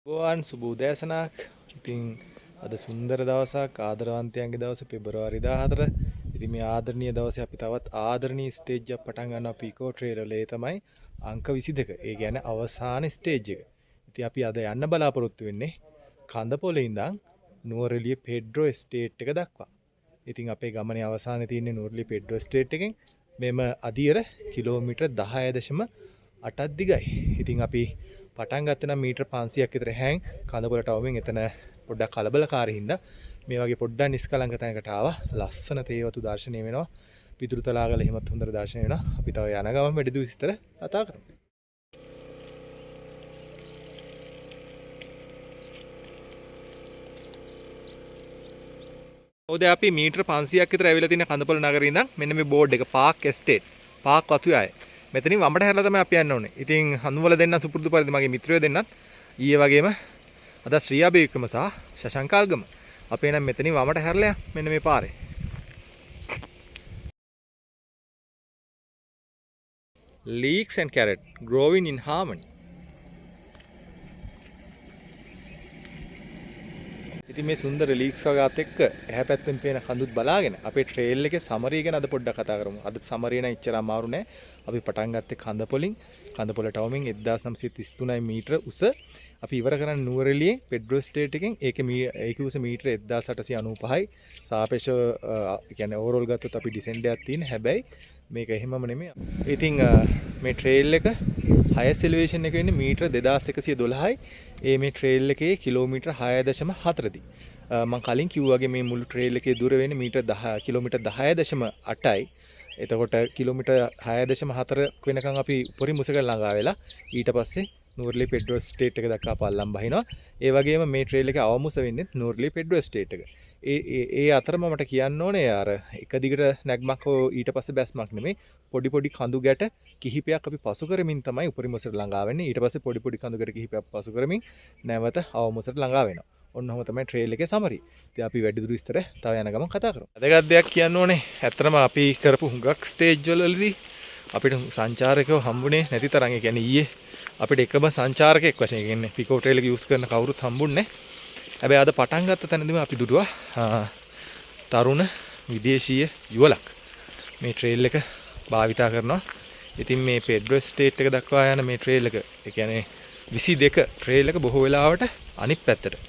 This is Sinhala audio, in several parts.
ගෝවන් සුබ උදෑසනක්. ඉතින් අද සුන්දර දවසක් ආදරවන්තයන්ගේ දවස පෙබරවාරි 14. ඉතින් මේ ආදරණීය දවසේ අපි තවත් ආදරණීය ස්ටේජ් එකක් පටන් ගන්නවා පීකෝ ට්‍රේල් වල. ඒ තමයි අංක 22. ඒ කියන්නේ අවසාන ස්ටේජ් එක. ඉතින් අපි අද යන්න බලාපොරොත්තු වෙන්නේ කඳපොලේ ඉඳන් නුවරඑළිය පෙඩ්‍රෝ එස්ටේට් එක දක්වා. ඉතින් අපේ ගමනේ අවසානයේ තියෙන්නේ නුවරඑළිය පෙඩ්‍රෝ එස්ටේට් එකෙන් මෙම අදියර කිලෝමීටර් 10.8ක් දිගයි. ඉතින් අපි පටන් ගත්තේ නම් මීටර් 500ක් විතර හැං කඳපොලට අවුමින් එතන පොඩ්ඩක් කලබලකාරී හින්දා මේ වගේ පොඩ්ඩක් නිස්කලංක තැනකට ආවා. ලස්සන තේවතු දර්ශනය වෙනවා. පිදුරු තලාගල එහෙමත් හොඳට දර්ශනය වෙනවා. අපි තව යන ගමන් වැඩි විස්තර කතා කරමු. ඔද අපි මීටර් 500ක් විතර ඇවිල්ලා තියෙන කඳපොළ නගරේ ඉඳන් මෙන්න මේ බෝඩ් එක පාක් එස්ටේට් පාක් වතුයාය. මෙතනින් වමට හැරලා තමයි අපි යන්න ඕනේ. ඉතින් හඳුවල දෙන්න සුපුරුදු පරිදි මගේ මිත්‍රයෝ දෙන්නත් ඊයේ වගේම අද ශ්‍රියා බේවික්‍රම සහ ශශංකාල්ගම අපේ නම් මෙතනින් වමට හැරලා මෙන්න මේ පාරේ. Leeks and carrot growing in harmony. ඉතින් මේ සුන්දර ලීක්ස් වගාත් එක්ක එහා පැත්තෙන් පේන කඳුත් බලාගෙන අපේ ට්‍රේල් එකේ සමරිය ගැන අද පොඩ්ඩක් කතා කරමු. අද සමරිය නම් ඉච්චර අමාරු නෑ. අපි පටන් ගත්තේ කඳපොලින්. කඳපොල ටවමින් 1933 මීටර උස. අපි ඉවර කරන්නේ නුවරඑළියේ පෙඩ්‍රෝ ස්ටේට් එකෙන් ඒකේ උස මීටර 1895යි. සාපේක්ෂව කියන්නේ ඕවරෝල් ගත්තොත් අපි ඩිසෙන්ඩ් එකක් තියෙන. හැබැයි මේක එහෙමම නෙමෙයි. ඉතින් මේ ට්‍රේල් එක highest elevation එක වෙන්නේ මීටර 2112යි. මේ ට්‍රේල් එකේ කිලෝමීටර 6.4 දී. මම කලින් කිව්වාගේ මේ මුළු ට්‍රේල් එකේ දුර වෙන්නේ කිලෝමීටර 10.8යි. එතකොට කිලෝමීටර 6.4 වෙනකන් අපි උපරිම උසක ළඟා වෙලා ඊට පස්සේ නුවරඑළිය පෙඩ්‍රෝ ස්ටේට් එක දක්වා පල්ලම් බහිනවා. ඒ වගේම මේ ට්‍රේල් එකේ අවමුස වෙන්නේ නුවරඑළිය පෙඩ්‍රෝ ස්ටේට් එක. ඒ අතරම මට කියන්න ඕනේ අර එක දිගට නැග්මක් හෝ ඊට පස්සේ බැස්මක් නෙමෙයි පොඩි පොඩි කඳු ගැට කිහිපයක් අපි පසු කරමින් තමයි උපරිම උසට ළඟා වෙන්නේ. ඊට පස්සේ පොඩි පොඩි කඳු ගැට කිහිපයක් පසු කරමින් නැවත අවමුසට ළඟා වෙනවා. ඔන්න ඔහොම තමයි ට්‍රේල් එකේ සමරි. ඉතින් අපි වැඩිදුර විස්තර තව යන ගමන් කතා කරමු. අදගත් දෙයක් කියන්න ඕනේ. ඇත්තටම අපි කරපු හුඟක් ස්ටේජ් වලදී අපිට සංචාරකයෝ හම්බුනේ නැති තරම්. ඒ කියන්නේ ඊයේ අපිට එකම සංචාරකයෙක් වශයෙන් කියන්නේ පිකෝ ට්‍රේල් එක යූස් කරන කවුරුත් හම්බුන්නේ. හැබැයි අද පටන් ගත්ත තැනදීම අපි දුටුවා තරුණ විදේශීය යුවලක් මේ ට්‍රේල් එක භාවිතා කරනවා. ඉතින් මේ පෙඩ්‍රෝ ස්ටේට් එක දක්වා යන මේ ට්‍රේල් එක, ඒ කියන්නේ 22 ට්‍රේල් එක බොහෝ වෙලාවට අනිත් පැත්තට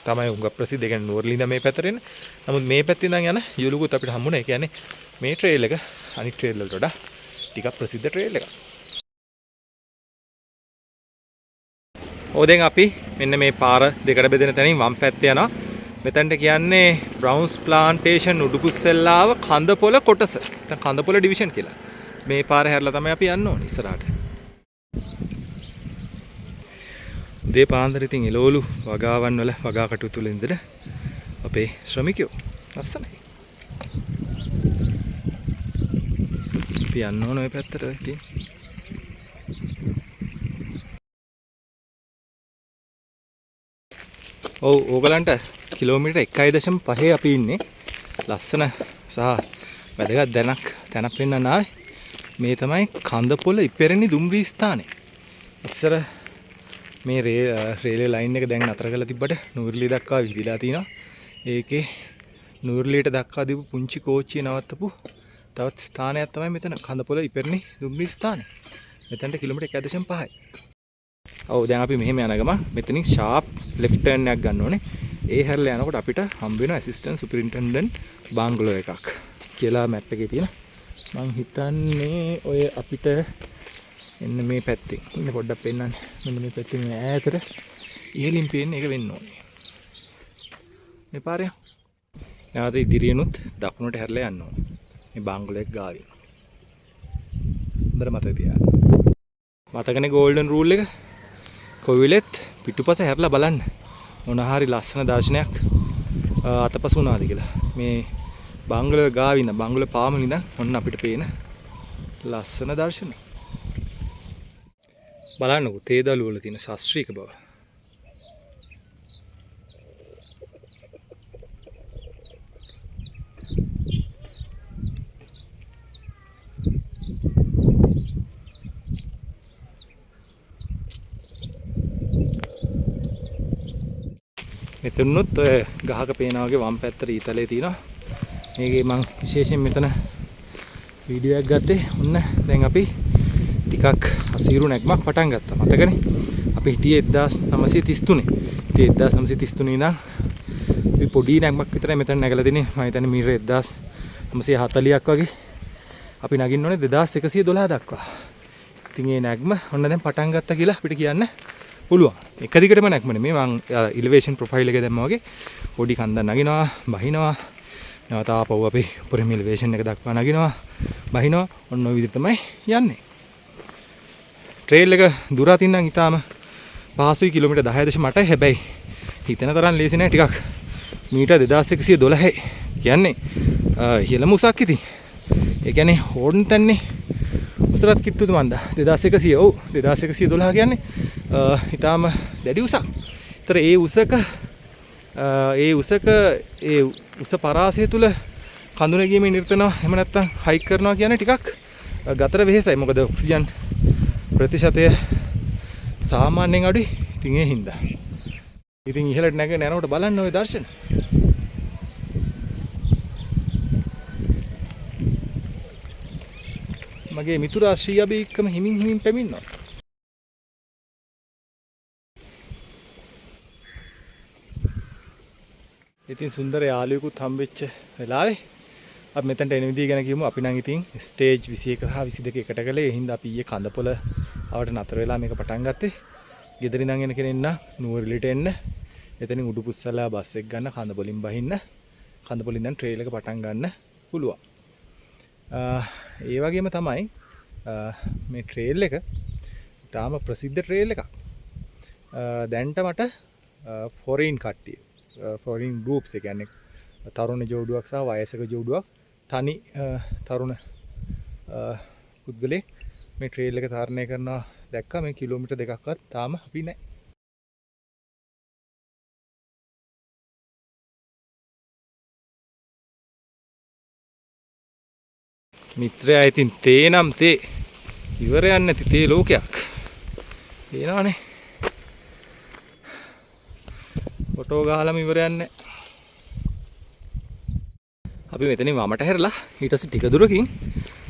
තමයි උඟ ප්‍රසිද්ධ. ඒ කියන්නේ නුවරඑළිය ඉඳන් මේ පැත්තට එන. නමුත් මේ පැත්තෙන් ඉඳන් යන යුවලකුත් අපිට හම්බුණා. ඒ කියන්නේ මේ ට්‍රේල් එක අනිත් ට්‍රේල් වලට වඩා ටිකක් ප්‍රසිද්ධ ට්‍රේල් එකක්. දැන් අපි මෙන්න මේ පාර දෙකට බෙදෙන තැනින් වම් පැත්තේ යනවා. මෙතනට කියන්නේ බ්‍රවුන්ස් ප්ලාන්ටේෂන් උඩුකුස්සෙල්ලාව කඳපොළ කොටස. නැත්නම් කඳපොළ ඩිවිෂන් කියලා. මේ පාර හැරලා තමයි අපි යන්න ඕනේ ඉස්සරහට. උදේ පාන්දර ඉතින් එළවලු වගාවන් වල වගා කටයුතු වල ඉඳලා අපේ ශ්‍රමිකයෝ ලස්සනයි. අපි යන්න ඕන ඔය පැත්තට ඉතින්. ඕගලන්ට කිලෝමීටර් 1.5 අපි ඉන්නේ. ලස්සන සහ වැදගත් තැනක් වෙන්න ආවේ. මේ තමයි කඳපොළ ඉපැරණි දුම්රිය ස්ථානය. ඉස්සර මේ රේල්වේ ලයින් එක දැන් නතර කරලා තිබ්බට නුවරඑළිය දක්වා විහිදලා තිනවා. ඒකේ නුවරඑළියට දක්වා දීපු පුංචි කෝච්චිය නවත්තපු තවත් ස්ථානයක් තමයි මෙතන කඳපොළ ඉපැරණි දුම්රිය ස්ථානය. මෙතනට කිලෝමීටර් 1.5යි. දැන් අපි මෙහෙම යන ගමන් මෙතනින් ෂාප් ලෙෆ්ට් ටර්න් එකක් ගන්න ඕනේ. ඒ හැරලා යනකොට අපිට හම්බ වෙනවා ඇසිස්ටන්ට් සුපරින්ටෙන්ඩන්ට් බංගලෝ එකක් කියලා මැප් එකේ තියෙන. මං හිතන්නේ ඔය අපිට එන්න මේ පැත්තෙන් ඉන්න පොඩ්ඩක් පෙන්නන්න. මෙන්න මේ පැත්තෙන් ඈතට ඉහළින් පේන්නේ ඒක වෙන්න ඕනේ. මේ පාරේ නැවත ඉදිරියනොත් දකුණට හැරලා යන්න ඕනේ. මේ බංගලෝ එක ගාවින්. හොඳට මතක තියාගන්න. මතකනේ ගෝල්ඩන් රූල් එක. කොවිලෙත් පිටුපස හැරලා බලන්න මොන හරි ලස්සන දර්ශනයක් අතපසු වුණාද කියලා. මේ බංගලෝ ගාවින් බංගලෝ පාමුල ඉඳන් ඔන්න අපිට පේන ලස්සන දර්ශන. බලන්නකෝ තේදළු වල තියෙන ශාස්ත්‍රීය බව. මෙතනුත් ඔය ගහක පේනා වගේ වම් පැත්තට ඊතලේ තියෙනවා. මේකේ මම විශේෂයෙන් මෙතන වීඩියෝ එකක් ගත්තේ. ඔන්න දැන් අපි ටිකක් අසීරු නැග්මක් පටන් ගත්තා. මතකනේ? අපි හිටියේ 1933. ඉතින් 1933 ඉඳන් අපි පොඩි නැග්මක් විතරයි මෙතන නැගලා තිනේ. මම හිතන්නේ මීටර 1940ක් වගේ. අපි නගින්න ඕනේ 2112 දක්වා. ඉතින් මේ නැග්ම ඔන්න දැන් පටන් ගත්තා කියලා අපිට කියන්න පුළුවන්. එක දිගටම නැග්ම නෙමෙයි. මම ඉලිවේෂන් ප්‍රොෆයිල් එක දැම්මා වගේ පොඩි කන්දක් නගිනවා, බහිනවා. නැවත ආපහු අපි උපරිම ඉලිවේෂන් එක දක්වා නගිනවා, බහිනවා. ඔන්න ඔය විදිහට තමයි යන්නේ. ට්‍රේල් එක දුර අතින් නම් ඊටාම පහසුයි කිලෝමීටර් 10.8යි. හැබැයි හිතන තරම් ලේසි නෑ. ටිකක් මීටර් 2112යි. කියන්නේ ඉහළම උසක් ඉතින්. ඒ කියන්නේ හෝඩන් තන්නේ උසරත් කිට්ටුද මන්ද 2100. ඔව් 2112 කියන්නේ ඊටාම දැඩි උසක්. ඒතර ඒ උස පරාසය තුල කඳු නැගීමේ නිර්තනවා එහෙම නැත්නම් හයික් කරනවා කියන්නේ ටිකක් ගතර වෙහෙසයි. මොකද ඔක්සිජන් ප්‍රතිශතය සාමාන්‍යයෙන් අඩුයි. ඉතින් ඒ හින්දා. ඉතින් ඉහළට නැගෙන යනකොට බලන්න ওই දර්ශන. මගේ මිතුරා ශ්‍රී අබීක්කම හිමින් පැමිණෙනවා. ඉතින් සුන්දර යාළුවෙකුත් හම්බෙච්ච වෙලාවේ අපි මෙතනට එන විදිය ගැන කියමු. අපි නම් ඉතින් ස්ටේජ් 21 සහ 22 එකට කළේ. ඒ හින්දා අපි ඊයේ කඳපොළ ආවට නතර වෙලා මේක පටන් ගත්තේ. ගෙදර ඉඳන් එන කෙනෙක් නම් නුවරඑළියට එන්න. එතනින් උඩුපුස්සලා බස් එක ගන්න කඳපොළින් බහින්න. කඳපොළින් දැන් ට්‍රේල් එක පටන් ගන්න පුළුවන්. ඒ වගේම තමයි මේ ට්‍රේල් එක තාම ප්‍රසිද්ධ ට්‍රේල් එකක්. දැන්ට මට ෆොරින් කට්ටිය ෆොරින් ගෲප්ස් ඒ කියන්නේ තරුණ ජෝඩුවක් සහ වයසක ජෝඩුවක් තනි තරුණ පුද්ගලෙක් මේ ට්‍රේල් එක තරණය කරනවා දැක්කා. මේ කිලෝමීටර් 2ක්වත් තාම අපි නැහැ. මිත්‍රයා ඉතින් තේ නම් තේ ඉවරයක් නැති තේ ලෝකයක්. තේනවනේ. ෆොටෝ ගහලම ඉවරයක් නැහැ. අපි මෙතනින් වමට හැරලා ඊට පස්සේ ටික දුරකින්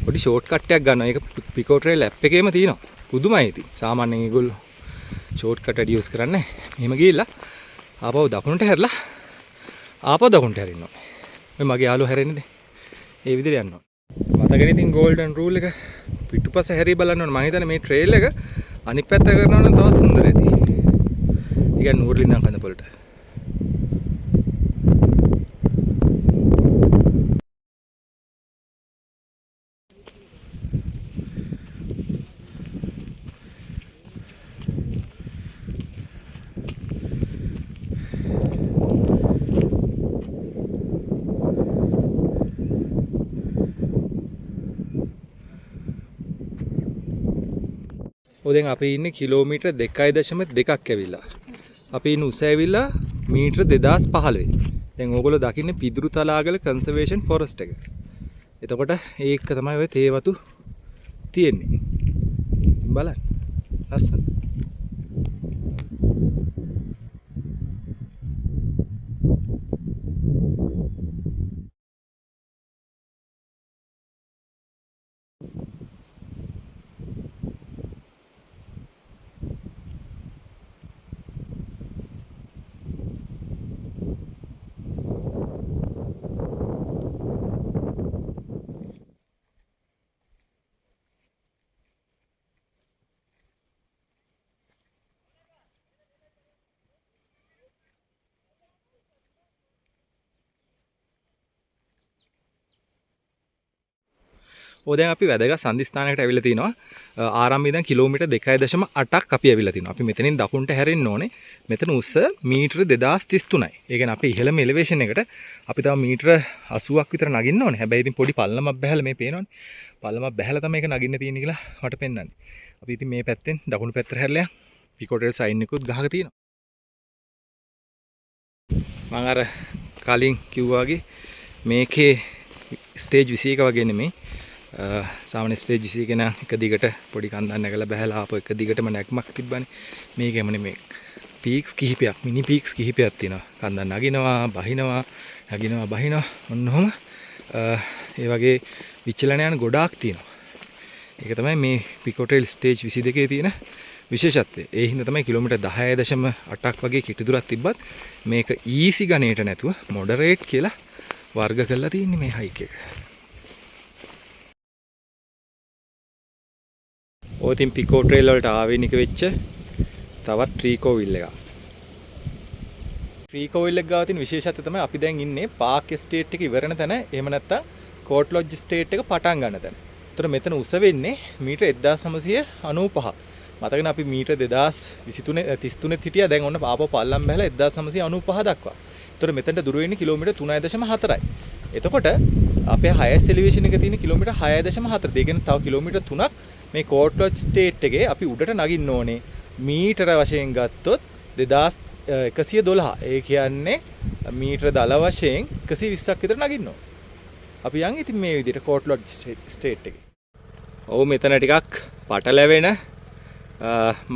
පොඩි ෂෝට් කට් එකක් ගන්නවා. ඒක පිකෝ ට්‍රේල් ඇප් එකේම තියෙනවා. පුදුමයි ඉතින්. සාමාන්‍යයෙන් ඒගොල්ලෝ ෂෝට් කට් එක යූස් කරන්නේ. මෙහෙම ගිහිල්ලා ආපහු දකුණට හැරලා ආපහු දකුණට හැරෙන්න ඕනේ. මේ මගේ යාළුවා හැරෙන්නේ ඒ විදිහට යන්න ඕනේ. මතකනේ ඉතින් ගෝල්ඩන් රූල් එක පිටුපස හැරී බලන්න ඕනේ. මම හිතන්නේ මේ ට්‍රේල් එක අනිත් පැත්ත කරනවා නම් තව සුන්දර ඇති. ඒ කියන්නේ නුවරඑළිය ඉඳන් කඳපොළට. දැන් අපි ඉන්නේ කිලෝමීටර් 2.2ක් ඇවිල්ලා. අපි ඉන්නේ උස ඇවිල්ලා මීටර 2015. දැන් ඕගොල්ලෝ දකින්නේ පිදුරු තලාගල කන්සර්වේෂන් ෆොරස්ට් එක. එතකොට ඒක තමයි ඔය තේ වතු තියෙන්නේ. බලන්න. ලස්සන. දැන් අපි වැදගත් සන්ධිස්ථානයකට ඇවිල්ලා තිනවා. ආරම්භය ඉඳන් කිලෝමීටර් 2.8ක් අපි ඇවිල්ලා තිනවා. අපි මෙතනින් දකුණට හැරෙන්න ඕනේ. මෙතන උස මීටර 2033යි. ඒ කියන්නේ අපි ඉහළම එලිවේෂන් එකට අපි තව මීටර 80ක් විතර නගින්න ඕනේ. හැබැයි ඉතින් පොඩි පල්ලමක් බහැලා මේ පේනවනේ. පල්ලමක් බහැලා තමයි මේක නගින්න තියෙන්නේ කියලා මට පෙන්වන්නේ. අපි ඉතින් මේ පැත්තෙන් දකුණු පැත්තට හැරලා පිකෝටෙල් සයින් එකකුත් ගහක තියෙනවා. මම අර කලින් කිව්වා වගේ මේකේ ස්ටේජ් 21 වගේ නෙමෙයි. සාමාන්‍ය ස්ටේජ් 21 නම් එක දිගට පොඩි කන්දක් නැගලා බහැලා ආපහු එක දිගටම නැග්මක් තිබ්බනේ. මේකෙම නෙමෙයි. පීක්ස් කිහිපයක් මිනි පීක්ස් කිහිපයක් තියෙනවා. කන්ද නගිනවා බහිනවා නගිනවා බහිනවා ඔන්නෝම ඒ වගේ විචලන යන ගොඩාක් තියෙනවා. ඒක තමයි මේ පිකෝ ට්‍රේල් ස්ටේජ් 22 තියෙන විශේෂත්වය. ඒ හින්දා තමයි කිලෝමීටර් 10.8ක් වගේ කිටි දුරක් තිබ්බත් මේක ඊසි ගණේට නැතුව මොඩරේට් කියලා වර්ග කරලා තියෙන්නේ මේ හයික් එක. ඔය තින් පිකෝ ට්‍රේල් වලට ආවේනික වෙච්ච තවත් ට්‍රීකෝවිල් එකක්. ට්‍රීකෝවිල් එක ගාව තියෙන විශේෂත්වය තමයි අපි දැන් ඉන්නේ පාක් ස්ටේට් එක ඉවරන තැන. එහෙම නැත්නම් කෝට් ලොජ් ස්ටේට් එක පටන් ගන්න තැන. ඒතර මෙතන උස වෙන්නේ මීටර් 1995. මතකනේ අපි මීටර් 2023 33 හිටියා. දැන් ඔන්න ආපහු පල්ලම් බහැලා 1995 දක්වා. ඒතර මෙතනට දුර වෙන්නේ කිලෝමීටර් 3.4යි. එතකොට අපේ highest elevation එක තියෙන කිලෝමීටර් 6.4. ඒ කියන්නේ තව කිලෝමීටර් 3ක් මේ කෝට් ලොජ් ස්ටේට් එකේ අපි උඩට නගින්න ඕනේ. මීටර වශයෙන් ගත්තොත් 2112. ඒ කියන්නේ මීටර දල වශයෙන් 120ක් විතර නගින්න ඕනේ. අපි යන් ඉතින් මේ විදිහට කෝට් ලොජ් ස්ටේට් එකේ. ඔව් මෙතන ටිකක් පටලැවෙන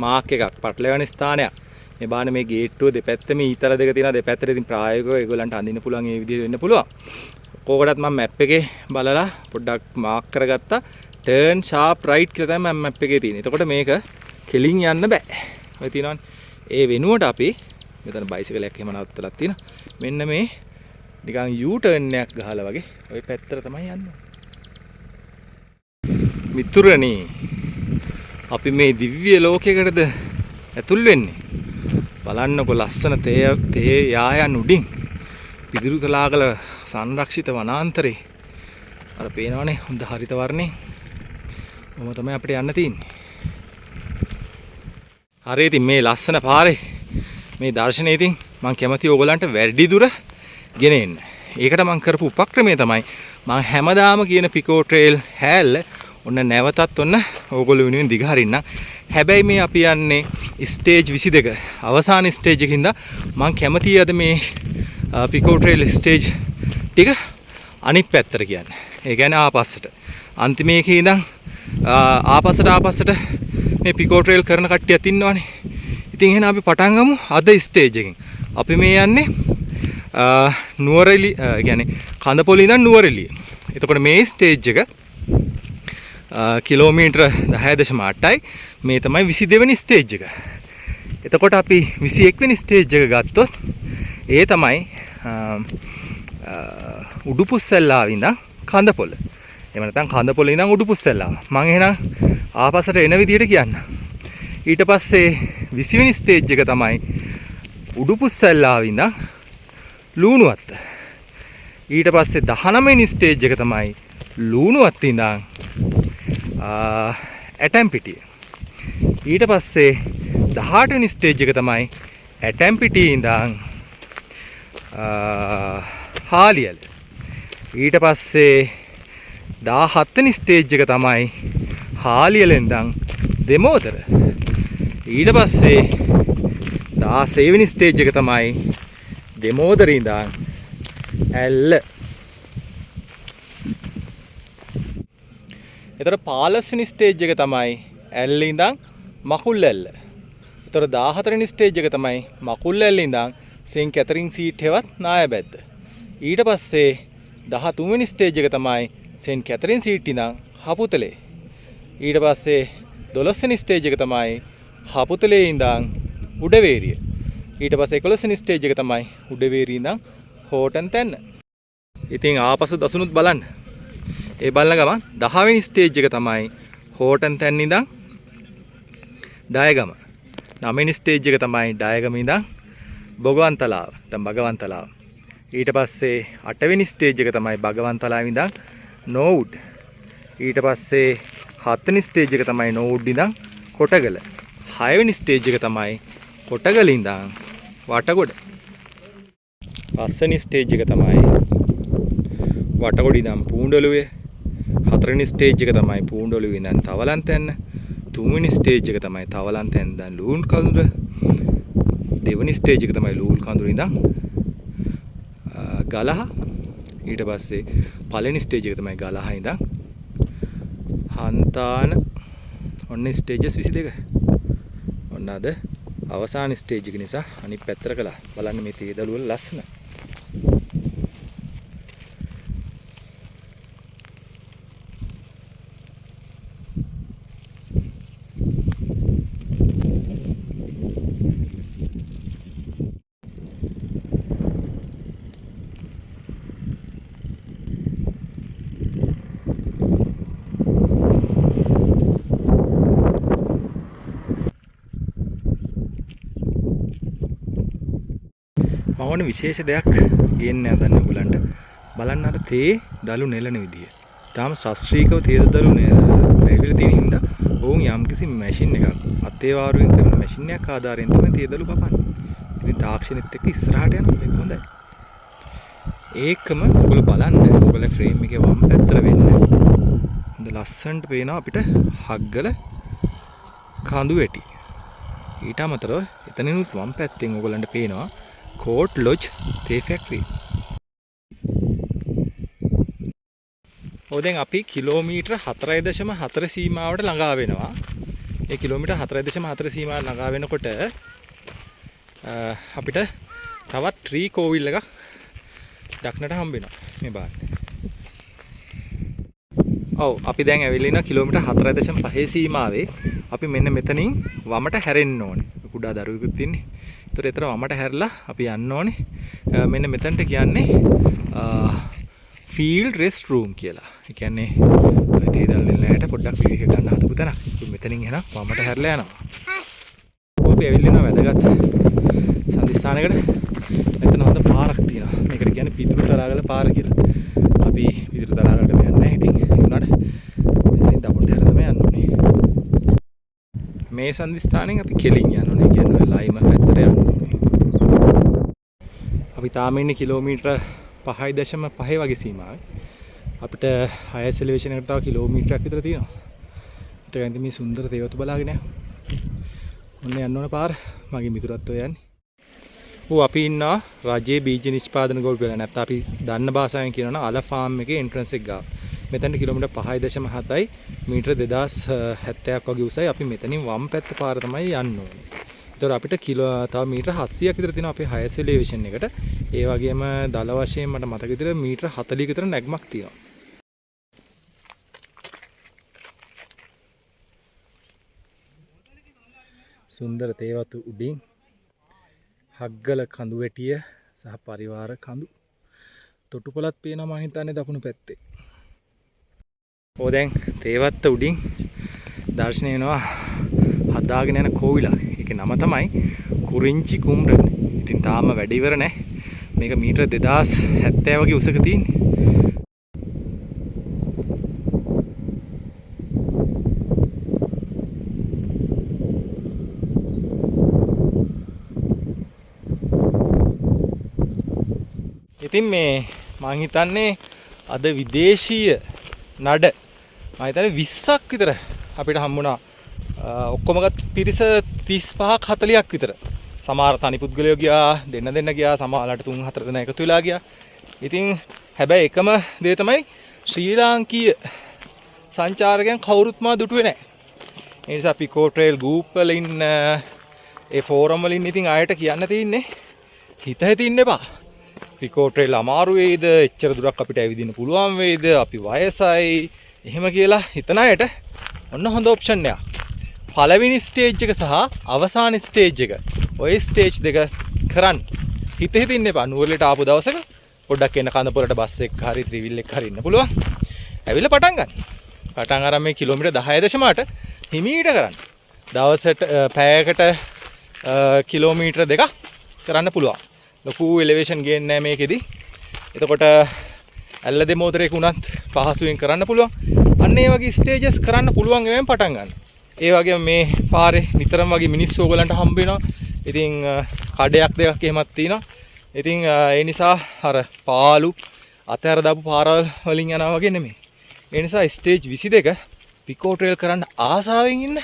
මාක් එකක් පටලැවෙන ස්ථානයක්. මේ බාන මේ ගේට්ටුව දෙපැත්තෙම ඊතල දෙක තියෙනවා. දෙපැත්තට ඉතින් ප්‍රායෝගිකව ඒගොල්ලන්ට අඳින්න පුළුවන් ඒ විදිහට වෙන්න පුළුවන්. කෝකටත් මම මැප් එකේ බලලා පොඩ්ඩක් මාක් කරගත්තා. ටර්න් ෂාප් රයිට් කියලා තමයි මම මැප් එකේ තියෙන්නේ. එතකොට මේක කෙලින් යන්න බෑ. ඔය තියෙනවනේ. ඒ වෙනුවට අපි මෙතන බයිසිකලයක් එහෙම නවත්තලා තියෙනවා. මෙන්න මේ නිකන් යූ ටර්න් එකක් ගහලා වගේ ওই පැත්තට තමයි යන්නේ. මිතුරනි අපි මේ දිව්‍ය ලෝකයකටද ඇතුල් වෙන්නේ. බලන්නකො ලස්සන තේ යායන් උඩින් පිදුරු තලාගල සංරක්ෂිත වනාන්තරේ අර පේනවනේ හොඳ හරිත වර්ණේ. ඔහොම තමයි අපිට යන්න තියෙන්නේ. හරි ඉතින් මේ ලස්සන පාරේ මේ දර්ශනය ඉතින් මම කැමති ඕගොල්ලන්ට වැඩි දුර ගෙන එන්න. ඒකට මම කරපු උපක්‍රමය තමයි මම හැමදාම කියන පිකෝ ට්‍රේල් හැල්ල ඔන්න නැවතත් ඔන්න ඕගොල්ලෝ වෙනුවෙන් දිග හරින්නම්. හැබැයි මේ අපි යන්නේ ස්ටේජ් 22 අවසාන ස්ටේජ් එකකින්ද මම කැමතියි අද මේ පිකෝ ට්‍රේල් ස්ටේජ් ටික අනිත් පැත්තට කියන්නේ. ඒ කියන්නේ ආපස්සට. අන්තිමේකේ ඉඳන් ආපස්සට මේ පිකෝ ට්‍රේල් කරන කට්ටියත් ඉන්නවනේ. ඉතින් එහෙනම් අපි පටන් ගමු අද ස්ටේජ් එකෙන්. අපි මේ යන්නේ නුවරඑළිය කියන්නේ කඳපොළ ඉඳන් නුවරඑළිය. එතකොට මේ ස්ටේජ් එක කිලෝමීටර 10.8යි. මේ තමයි 22 වෙනි ස්ටේජ් එක. එතකොට අපි 21 වෙනි ස්ටේජ් එක ගත්තොත් ඒ තමයි උඩුපුස්සල්ලාව ඉඳන් කඳපොළ. එහෙම නැත්නම් කඳපොළ ඉඳන් උඩුපුස්සල්ලාව. මම එහෙනම් ආපස්සට එන විදිහට කියන්න. ඊට පස්සේ 20 වෙනි ස්ටේජ් එක තමයි උඩුපුස්සල්ලාව ඉඳන් ලූණුවත්ත. ඊට පස්සේ 19 වෙනි ස්ටේජ් එක තමයි ලූණුවත්ත ඉඳන් ඇටැම්පිටිය. ඊට පස්සේ 18 වෙනි ස්ටේජ් එක තමයි ඇටැම්පිටිය ඉඳන් හාලියල. ඊට පස්සේ 17 වෙනි ස්ටේජ් එක තමයි හාලියල ඉඳන් දෙමෝදර. ඊට පස්සේ 16 වෙනි ස්ටේජ් එක තමයි දෙමෝදර ඉඳන් ඇල්ල. එතකොට 15 වෙනි ස්ටේජ් එක තමයි ඇල්ල ඉඳන් මකුල් ඇල්ල. එතකොට 14 වෙනි ස්ටේජ් එක තමයි මකුල් ඇල්ල ඉඳන් සෙන් කැතරින් සීට් හෙවත් නායබැද්ද. ඊට පස්සේ 13 වෙනි ස්ටේජ් එක තමයි සෙන් කැතරින් සීට් ඉඳන් හපුතලේ. ඊට පස්සේ 12 වෙනි ස්ටේජ් එක තමයි හපුතලේ ඉඳන් උඩවේරිය. ඊට පස්සේ 11 වෙනි ස්ටේජ් එක තමයි උඩවේරිය ඉඳන් හෝටන් තැන්න. ඉතින් ආපසු දසුනුත් බලන්න. ඒ බලන ගමන් 10 වෙනි ස්ටේජ් එක තමයි හෝටන් තැන්න ඉඳන් ඩයගම. 9 වෙනි ස්ටේජ් එක තමයි ඩයගම ඉඳන් බොගවන්තලාව. නැත්නම් බගවන්තලාව. ඊට පස්සේ 8 වෙනි ස්ටේජ් එක තමයි බගවන්තලාව ඉඳන් නෝවුඩ්. ඊට පස්සේ 7 වෙනි ස්ටේජ් එක තමයි නෝවුඩ් ඉඳන් කොටගල. 6 වෙනි ස්ටේජ් එක තමයි කොටගල ඉඳන් වටගොඩ. 5 වෙනි ස්ටේජ් එක තමයි වටගොඩ ඉඳන් පූණ්ඩලුවේ. 4 වෙනි ස්ටේජ් එක තමයි පූණ්ඩලුවේ ඉඳන් තවලන්තැන්න. 3 වෙනි ස්ටේජ් එක තමයි තවලන්තැන්න ඉඳන් ලූණ් කඳුර. 2 වෙනි ස්ටේජ් එක තමයි ලූණ් කඳුර ඉඳන් ගලහ. ඊට පස්සේ පළවෙනි ස්ටේජ් එක තමයි ගලහ ඉඳන් හන්තාන. ඔන්න ස්ටේජස් 22. ඔන්න අද අවසාන ස්ටේජ් එක නිසා අනිත් පැත්තට කළා. බලන්න මේ තේ දළු වල ලස්සන. මම විශේෂ දෙයක් ගේන්නේ නැහැ දැන් ඔයගලන්ට. බලන්න අර තේ දළු නෙලන විදිය. තාම ශාස්ත්‍රීයව තේ දළු පැවිලි තියෙන හින්දා ඕන් යම්කිසි මැෂින් එකක් අතේ වාරුවෙන් කරන මැෂින් එකක් ආධාරයෙන් තමයි තේ දළු කපන්නේ. ඉතින් තාක්ෂණෙත් එක්ක ඉස්සරහට යනවා ඒක හොඳයි. ඒකම ඔයගොල්ලෝ බලන්න ඔයගොල්ලෝ ෆ්‍රේම් එකේ වම් පැත්තට වෙන්න. හොඳ ලස්සනට පේනවා අපිට හග්ගල කඳු වැටි. ඊට අමතරව එතනිනුත් වම් පැත්තෙන් ඔයගොල්ලන්ට පේනවා කෝට් ලොජ් තේ ෆැක්ටරි. දැන් අපි කිලෝමීටර් 4.4 සීමාවට ළඟා වෙනවා. ඒ කිලෝමීටර් 4.4 සීමාවට ළඟා වෙනකොට අපිට තවත් ට්‍රී කෝවිල් එකක් දක්නට හම්බ වෙනවා. මේ බලන්න. අපි දැන් ඇවිල්ලා ඉන්න කිලෝමීටර් 4.5 සීමාවේ අපි මෙන්න මෙතනින් වමට හැරෙන්න ඕනේ. කුඩා දරුවෙකුත් ඉන්නේ. ඒතර වමට හැරලා අපි යන්න ඕනේ. මෙන්න මෙතනට කියන්නේ ෆීල්ඩ් රෙස්ට් රූම් කියලා. ඒ කියන්නේ තේ දළු නෙලනයට පොඩ්ඩක් විවේක ගන්න හදපු තැනක්. මෙතනින් එන වමට හැරලා යනවා. අපි ඇවිල්ලා ඉන්න වැදගත් සම්දිස්ථානයකට. මෙතන හොඳ පාරක් තියෙනවා. මේකට කියන්නේ පිදුරු තලාගල පාර කියලා. අපි පිදුරු තලාගලට යන්නේ නැහැ. ඉතින් ඒ වුණාට මෙතනින් දකුණට හැරලා තමයි යන්න ඕනේ. මේ සම්දිස්ථානෙන් අපි කෙලින් යන්න ඕනේ. කියන්නේ ලයිම පැත්තට යන්න ඕනේ. අපි තාම ඉන්නේ කිලෝමීටර 5.5 වගේ සීමාවේ. අපිට හයස් එලිවේෂන් එකට තව කිලෝමීටරයක් විතර තියෙනවා. ඒතකෙන්ද මේ සුන්දර දේවතු බලාගෙන ඔන්න යන්න ඕන පාර. මගේ මිතුරත් ඔය යන්නේ. අපි ඉන්නවා රජයේ බීජ නිෂ්පාදන ගොවිපළ නැත්නම් අපි දන්න භාෂාවෙන් කියනවනම් අල ෆාම් එකේ එන්ට්‍රන්ස් එක ගාව. මෙතනට කිලෝමීටර් 5.7යි මීටර 2070ක් වගේ උසයි. අපි මෙතනින් වම් පැත්ත පාර තමයි යන්න ඕනේ. ඒතර අපිට තව මීටර 700ක් විතර තියෙනවා අපේ හයස් එලිවේෂන් එකට. ඒ වගේම දල වශයෙන් මට මතක විදිහට මීටර 40ක විතර නැග්මක් තියෙනවා. සුන්දර තේවතු උඩින් හග්ගල කඳු වැටිය සහ පරිවාර කඳු තොටුපළත් පේනවා මම හිතන්නේ දකුණු පැත්තේ. දැන් තේවත්ත උඩින් දර්ශනය වෙනවා හදාගෙන යන කෝවිලක්. ඒකේ නම තමයි කුරින්චි කුම්ර. ඉතින් තාම වැඩ ඉවර නැහැ. මේක මීටර 2070 වගේ උසක තියෙන්නේ. ඉතින් මේ මං හිතන්නේ අද විදේශීය නඩ මම හිතන්නේ 20ක් විතර අපිට හම්බුණා. ඔක්කොම ගත් පිරිස 35ක් 40ක් විතර. සමහර තනි පුද්ගලයෝ ගියා, දෙන්න ගියා, සමහරලාට 3-4 දෙනා එකතු වෙලා ගියා. ඉතින් හැබැයි එකම දේ තමයි ශ්‍රී ලාංකීය සංචාරකයන් කවුරුත් මා දුටුවේ නැහැ. ඒ නිසා පිකෝ ට්‍රේල් ගෲප් වල ඉන්න ඒ ෆෝරම් වල ඉන්න ඉතින් ආයෙත් කියන්න තියෙන්නේ හිත හිතින්න එපා. පිකෝ ට්‍රේල් අමාරු වෙයිද? එච්චර දුරක් අපිට ඇවිදින්න පුළුවන් වෙයිද? අපි වයසයි. එහෙම කියලා හිතන අයට ඔන්න හොඳ ඔප්ෂන් එකක්. පළවෙනි ස්ටේජ් එක සහ අවසාන ස්ටේජ් එක. ඔය ස්ටේජ් දෙක කරන්න. හිත හිතින්න එපා. නුවරඑළියට ආපු දවසක පොඩ්ඩක් එන්න කඳපොරට බස් එක හරි ත්‍රිවිල් එක හරි ඉන්න පුළුවන්. ඇවිල්ලා පටන් ගන්න. පටන් අරන් මේ කිලෝමීටර් 10.8 හිමීට කරන්න. දවසට පැයකට කිලෝමීටර් 2ක් කරන්න පුළුවන්. ලොකු එලිවේෂන් ගේන්නේ නැහැ මේකෙදි. එතකොට ඇල්ල දෙමෝතරයක උනත් පහසුවෙන් කරන්න පුළුවන්. අන්න ඒ වගේ ස්ටේජස් කරන්න පුළුවන් වෙමින් පටන් ගන්න. ඒ වගේම මේ පාරේ නිතරම වගේ මිනිස්සු ඕගලන්ට හම්බ වෙනවා. ඉතින් කඩයක් දෙකක් එහෙමත් තියෙනවා. ඉතින් ඒ නිසා අර පාළු අතහැර දාපු පාරවල් වලින් යනවා වගේ නෙමෙයි. ඒ නිසා ස්ටේජ් 22 පිකෝ ට්‍රේල් කරන්න ආසාවෙන් ඉන්න,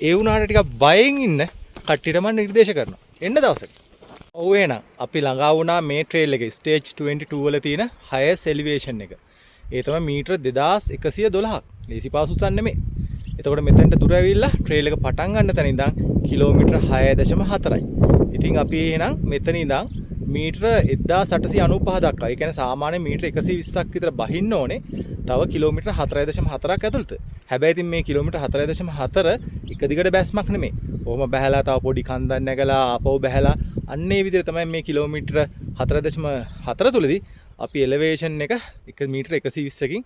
ඒ වුණාට ටිකක් බයෙන් ඉන්න කට්ටියට මම නිර්දේශ කරනවා. එන්න දවසක. ඔව් එහෙනම් අපි ළඟා වුණා මේ ට්‍රේල් එකේ ස්ටේජ් 22 වල තියෙන හයස් එලිවේෂන් එක. ඒ තමයි මීටර 2112ක්. ලේසි පාසුසන් නෙමෙයි. එතකොට මෙතෙන්ට දුර ඇවිල්ලා ට්‍රේල් එක පටන් ගන්න තැන ඉඳන් කිලෝමීටර් 6.4යි. ඉතින් අපි එහෙනම් මෙතන ඉඳන් මීටර 1895 දක්වා. ඒ කියන්නේ සාමාන්‍ය මීටර 120ක් විතර බහින්න ඕනේ. තව කිලෝමීටර් 4.4ක් ඇතුළත. හැබැයි ඉතින් මේ කිලෝමීටර් 4.4 එක දිගට බැස්මක් නෙමෙයි. ඔහොම බහැලා තව පොඩි කන්දක් නැගලා ආපහු බහැලා අන්න ඒ විදිහට තමයි මේ කිලෝමීටර 4.4 තුලදී අපි එලෙවේෂන් එක 1 මීටර 120කින්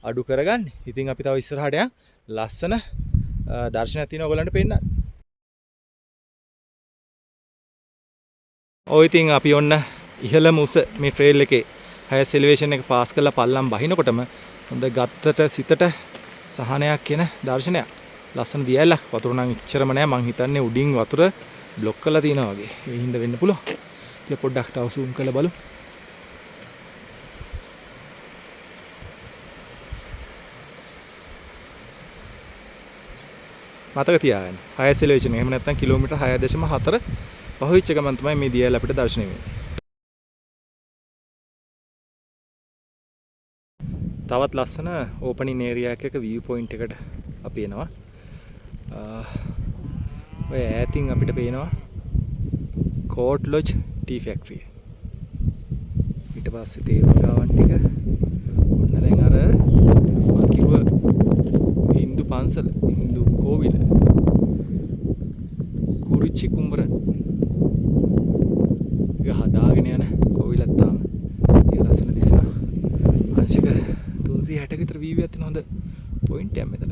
අඩු කරගන්නේ. ඉතින් අපි තව ඉස්සරහට යන් ලස්සන දර්ශනයක් තියෙනවා ඔයගලන්ට පෙන්නන්න. ඔය ඉතින් අපි ඔන්න ඉහළම උස මේ ට්‍රේල් එකේ හයස් එලිවේෂන් එක පාස් කරලා පල්ලම් බහිනකොටම හොඳ ගත්තට සිතට සහනයක් කියන දර්ශනයක්. ලස්සන දියැලක්. වතුර නම් ඉච්චරම නෑ. මං හිතන්නේ උඩින් වතුර බ්ලොක් කරලා තියෙනවා වගේ. ඒ හින්දා වෙන්න පුළුවන්. ඉතින් පොඩ්ඩක් තව zoom කරලා බලමු. මතක තියාගන්න. හයස් එලිවේෂන් එක. එහෙම නැත්නම් කිලෝමීටර් 6.4 පහුවෙච්ච ගමන් තමයි මේ දියැල අපිට දර්ශනය වෙන්නේ. තවත් ලස්සන ඕපනින් ඒරියා එකක view point එකට අපි එනවා. ඔය ඈතින් අපිට පේනවා කෝට් ලොජ් ටී ෆැක්ටරිය. ඊට පස්සේ තේ වගාවන් ටික ඔන්න දැන් අර මම කිව්ව හින්දු පන්සල, හින්දු කෝවිල කුරිච්චි කුඹර එක හදාගෙන යන කෝවිලක් තාම. ඒක ලස්සන දිසන. අංශක 360 විතර view එකක් තියෙන හොඳ පොයින්ට් එකක් මෙතන.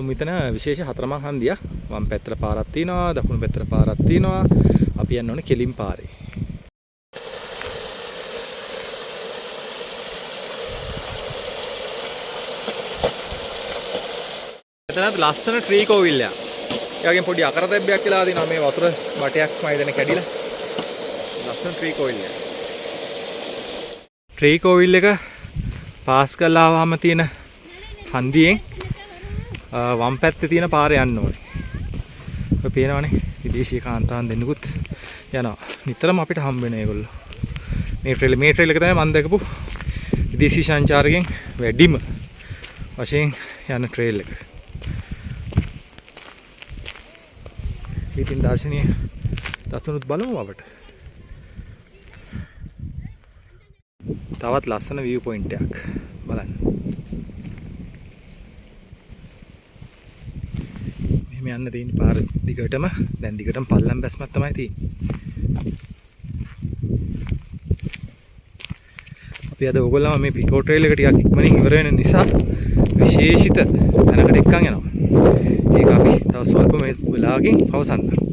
මෙතන විශේෂ හතරමං හන්දියක්. වම් පැත්තට පාරක් තියෙනවා, දකුණු පැත්තට පාරක් තියෙනවා. අපි යන්න ඕනේ කෙලින් පාරේ. මෙතනත් ලස්සන ට්‍රී කෝවිල් එකක්. ඒ වගේම පොඩි අකරතැබ්බයක් කියලා දිනවා මේ වතුර වටයක් මයිදෙන කැඩිලා. ලස්සන ට්‍රී කෝවිල් එකක්. ට්‍රී කෝවිල් එක පාස් කරලා ආවම තියෙන හන්දියෙන් වම් පැත්තේ තියෙන පාරේ යන්න ඕනේ. ඔය පේනවනේ විදේශීය කාන්තාවන් දෙන්නෙකුත් යනවා. නිතරම අපිට හම්බ වෙන ඒගොල්ලෝ. මේ ට්‍රේල් එක තමයි මම දැකපු විදේශී සංචාරකයන් වැඩිම වශයෙන් යන ට්‍රේල් එක. ඉතින් දර්ශනීය දසුනුත් බලමු අපට. තවත් ලස්සන view point එකක් බලන්න. මෙහෙම යන්න තියෙන පාර දිගටම දැන් දිගටම පල්ලම් බැස්මක් තමයි තියෙන්නේ. අපි අද ඕගොල්ලෝ මේ පිකෝ ට්‍රේල් එක ටිකක් ඉක්මනින් ඉවර වෙන නිසා විශේෂිත තැනකට එක්කන් යනවා. ඒක අපි තව ස්වල්ප මේ වෙලාවකින් අවසන් කරනවා.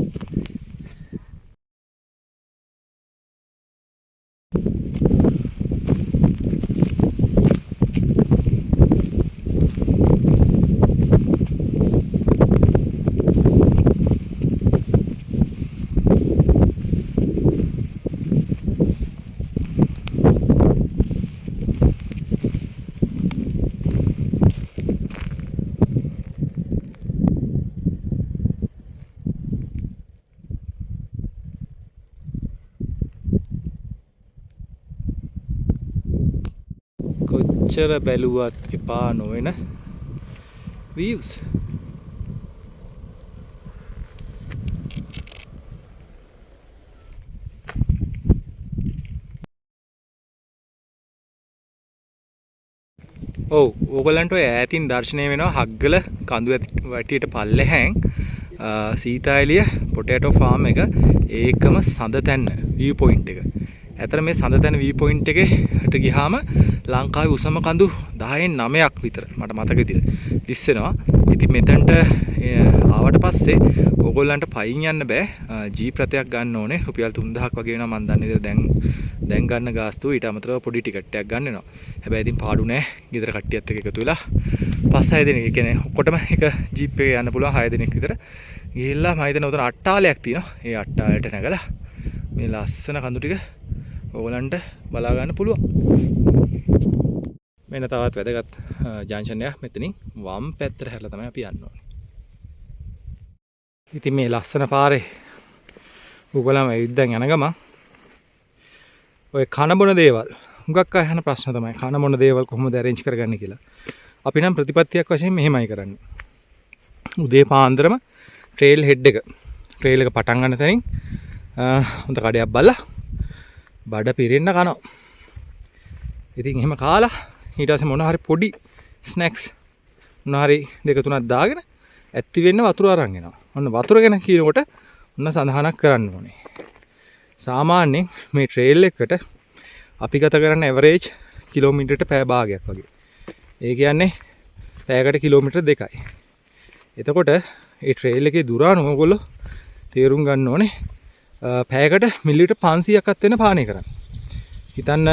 කොච්චර බැලුවත් එපා නොවන views. ඔව් ඕගොල්ලන්ට ඔය ඈතින් දර්ශනය වෙනවා හග්ගල කඳු වැටියට පල්ලෙහැන් සීතාඇලිය පොටේටෝ ෆාම් එක ඒකම සඳ තැන්න view point එක. ඇතර මේ සඳ තැන view point එකේට ගියාම ලංකාවේ උසම කඳු 10න් 9ක් විතර මට මතක විදිහට දිස්සෙනවා. ඉතින් මෙතනට ආවට පස්සේ ඕගොල්ලන්ට පයින් යන්න බෑ. ජීප් රථයක් ගන්න ඕනේ. රුපියල් 3000ක් වගේ වෙනවා මම දන්නේ ඉතින් දැන් ගන්න ගාස්තුව ඊට අමතරව පොඩි ටිකට් එකක් ගන්න වෙනවා. හැබැයි ඉතින් පාඩු නෑ. ගෙදර කට්ටියත් එක්ක එකතු වෙලා 5-6 දෙනෙක්. ඒ කියන්නේ ඔක්කොටම එක ජීප් එකේ යන්න පුළුවන් 6 දෙනෙක් විතර. ගිහිල්ලා මම හිතන උතන අට්ටාලයක් තියෙනවා. ඒ අට්ටාලයට නැගලා මේ ලස්සන කඳු ටික ඕගලන්ට බලා ගන්න පුළුවන්. මෙන්න තවත් වැදගත් ජංක්ෂන් එකක් මෙතනින් වම් පැත්තට හැරලා තමයි අපි යන්න ඕනේ. ඉතින් මේ ලස්සන පාරේ ඕගලම ඇවිද්දන් යන ගමන් ඔය කන බොන දේවල් හුඟක් අය අහන ප්‍රශ්න තමයි කන බොන දේවල් කොහොමද arrange කරගන්නේ කියලා. අපි නම් ප්‍රතිපත්තියක් වශයෙන් මෙහෙමයි කරන්නේ. උදේ පාන්දරම ට්‍රේල් හෙඩ් එක පටන් ගන්න තැනින් හොඳ කඩයක් බලලා බඩ පිරෙන්න කනවා. ඉතින් එහෙම කාලා ඊට පස්සේ මොන හරි පොඩි ස්නැක්ස් මොන හරි දෙක තුනක් දාගෙන ඇත්ති වෙන්න වතුර අරන් එනවා. ඔන්න වතුර ගැන කියනකොට ඔන්න සඳහනක් කරන්න ඕනේ. සාමාන්‍යයෙන් මේ ට්‍රේල් එකට අපි ගත කරන ඇවරේජ් කිලෝමීටරට පැය භාගයක් වගේ. ඒ කියන්නේ පැයකට කිලෝමීටර් 2යි. එතකොට ඒ ට්‍රේල් එකේ දුර අනුව ඔයගොල්ලෝ තේරුම් ගන්න ඕනේ පැයකට මිලිලිටර් 500ක්වත් වෙන පානය කරන්න. හිතන්න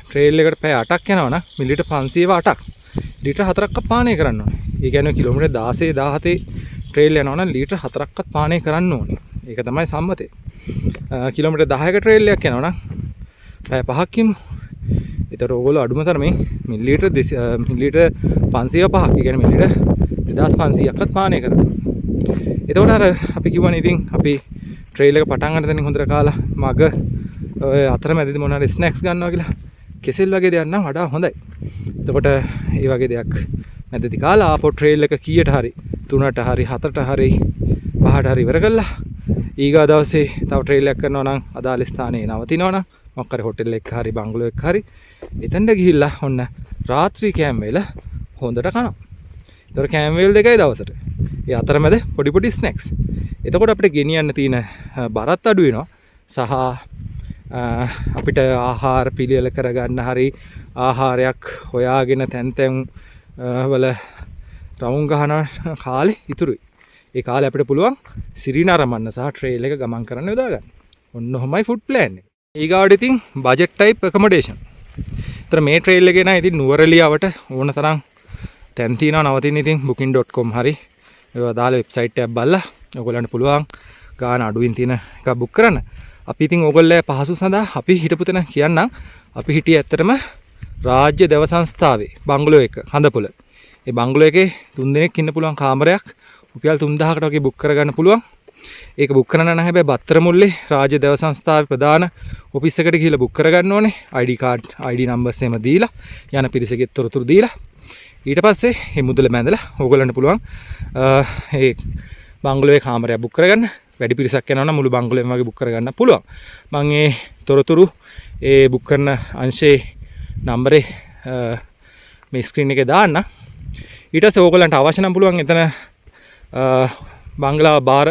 ට්‍රේල් එකට පැය 8ක් යනවා නම් මිලිලිටර් 500ව 8ක් ලීටර් 4ක් පානය කරන්න ඕනේ. ඒ කියන්නේ කිලෝමීටර් 16 17 ට්‍රේල් යනවා නම් ලීටර් 4ක්වත් පානය කරන්න ඕනේ. ඒක තමයි සම්මතය. කිලෝමීටර් 10ක ට්‍රේල් එකක් යනවා නම් පැය 5ක් ඉමු. ඒතර ඕගොල්ලෝ අඩුම තරමේ මිලිලිටර් 505ක්, ඒ කියන්නේ මිලිලිටර් 2500ක්වත් පානය කරනවා. එතකොට අර අපි කිව්වනේ ඉතින් අපි ට්‍රේල් එක පටන් ගන්න තැනින් හොඳට කාලා මග ඔය අතරමැදදී මොන හරි ස්නැක්ස් ගන්නවා කියලා කෙසෙල් වගේ දෙයක් නම් වඩා හොඳයි. එතකොට මේ වගේ දෙයක් මැදදී කාලා ආපහු ට්‍රේල් එක කීයට හරි 3ට හරි 4ට හරි 5ට හරි ඉවර කළා. ඊගා දවසේ තව ට්‍රේල් එකක් කරනවා නම් අදාළ ස්ථානයේ නවතිනවා නම් මොකක් හරි හොටෙල් එකක හරි බංගලෝ එකක හරි එතනට ගිහිල්ලා ඔන්න රාත්‍රී කෑම වේල හොඳට කනවා. ඒතර කෑම වේල් දෙකයි දවසට. ඒ අතරමැද පොඩි පොඩි ස්නැක්ස්. එතකොට අපිට ගෙනියන්න තියෙන බරත් අඩු වෙනවා. සහ අපිට ආහාර පිළියෙල කරගන්න හරි ආහාරයක් හොයාගෙන තැන් වල රවුම් ගහන කාලේ ඉතුරුයි. ඒ කාලේ අපිට පුළුවන් සිරිනරමන්න සහ ට්‍රේල් එක ගමන් කරන්න යොදා ගන්න. ඔන්න ඔහොමයි ෆුඩ් ප්ලෑන් එක. ඊගාවට ඉතින් බජට් ටයිප් ඇකොමඩේෂන්. ඒතර මේ ට්‍රේල් එකේ නම් ඉතින් නුවරඑළියාවට ඕන තරම් තැන් තියෙනවා නවතින්න. ඉතින් booking.com හරි ඒවා දාලා වෙබ්සයිට් එකක් බලලා ඔයගොල්ලන්ට පුළුවන් ගාන අඩුවෙන් තියෙන එකක් බුක් කරන්න. අපි ඉතින් ඕගොල්ලෝ පහසු සඳහා අපි හිටපු තැන කියන්නම්. අපි හිටියේ ඇත්තටම රාජ්‍ය දේව සංස්ථාවේ බංගලෝ එක හඳපොළ. ඒ බංගලෝ එකේ 3 දෙනෙක් ඉන්න පුළුවන් කාමරයක් රුපියල් 3000කට වගේ බුක් කරගන්න පුළුවන්. ඒක බුක් කරන්න නම් හැබැයි බත්තර මුල්ලේ රාජ්‍ය දේව සංස්ථාවේ ප්‍රධාන ඔෆිස් එකට ගිහිල්ලා බුක් කරගන්න ඕනේ. ID කාඩ් ID නම්බර්ස් එහෙම දීලා යන පිරිසගේ තොරතුරු දීලා ඊට පස්සේ මේ මුදල බැඳලා ඕගොල්ලන්ට පුළුවන් ඒ බංගලෝවේ කාමරයක් බුක් කරගන්න. වැඩි පිරිසක් යනවා නම් මුළු බංගලෝවෙම වගේ බුක් කරගන්න පුළුවන්. මම ඒ තොරතුරු ඒ බුක් කරන අංශේ නම්බරේ මේ ස්ක්‍රීන් එකේ දාන්න. ඊට පස්සේ ඕගොල්ලන්ට අවශ්‍ය නම් පුළුවන් එතන බංගලා බාර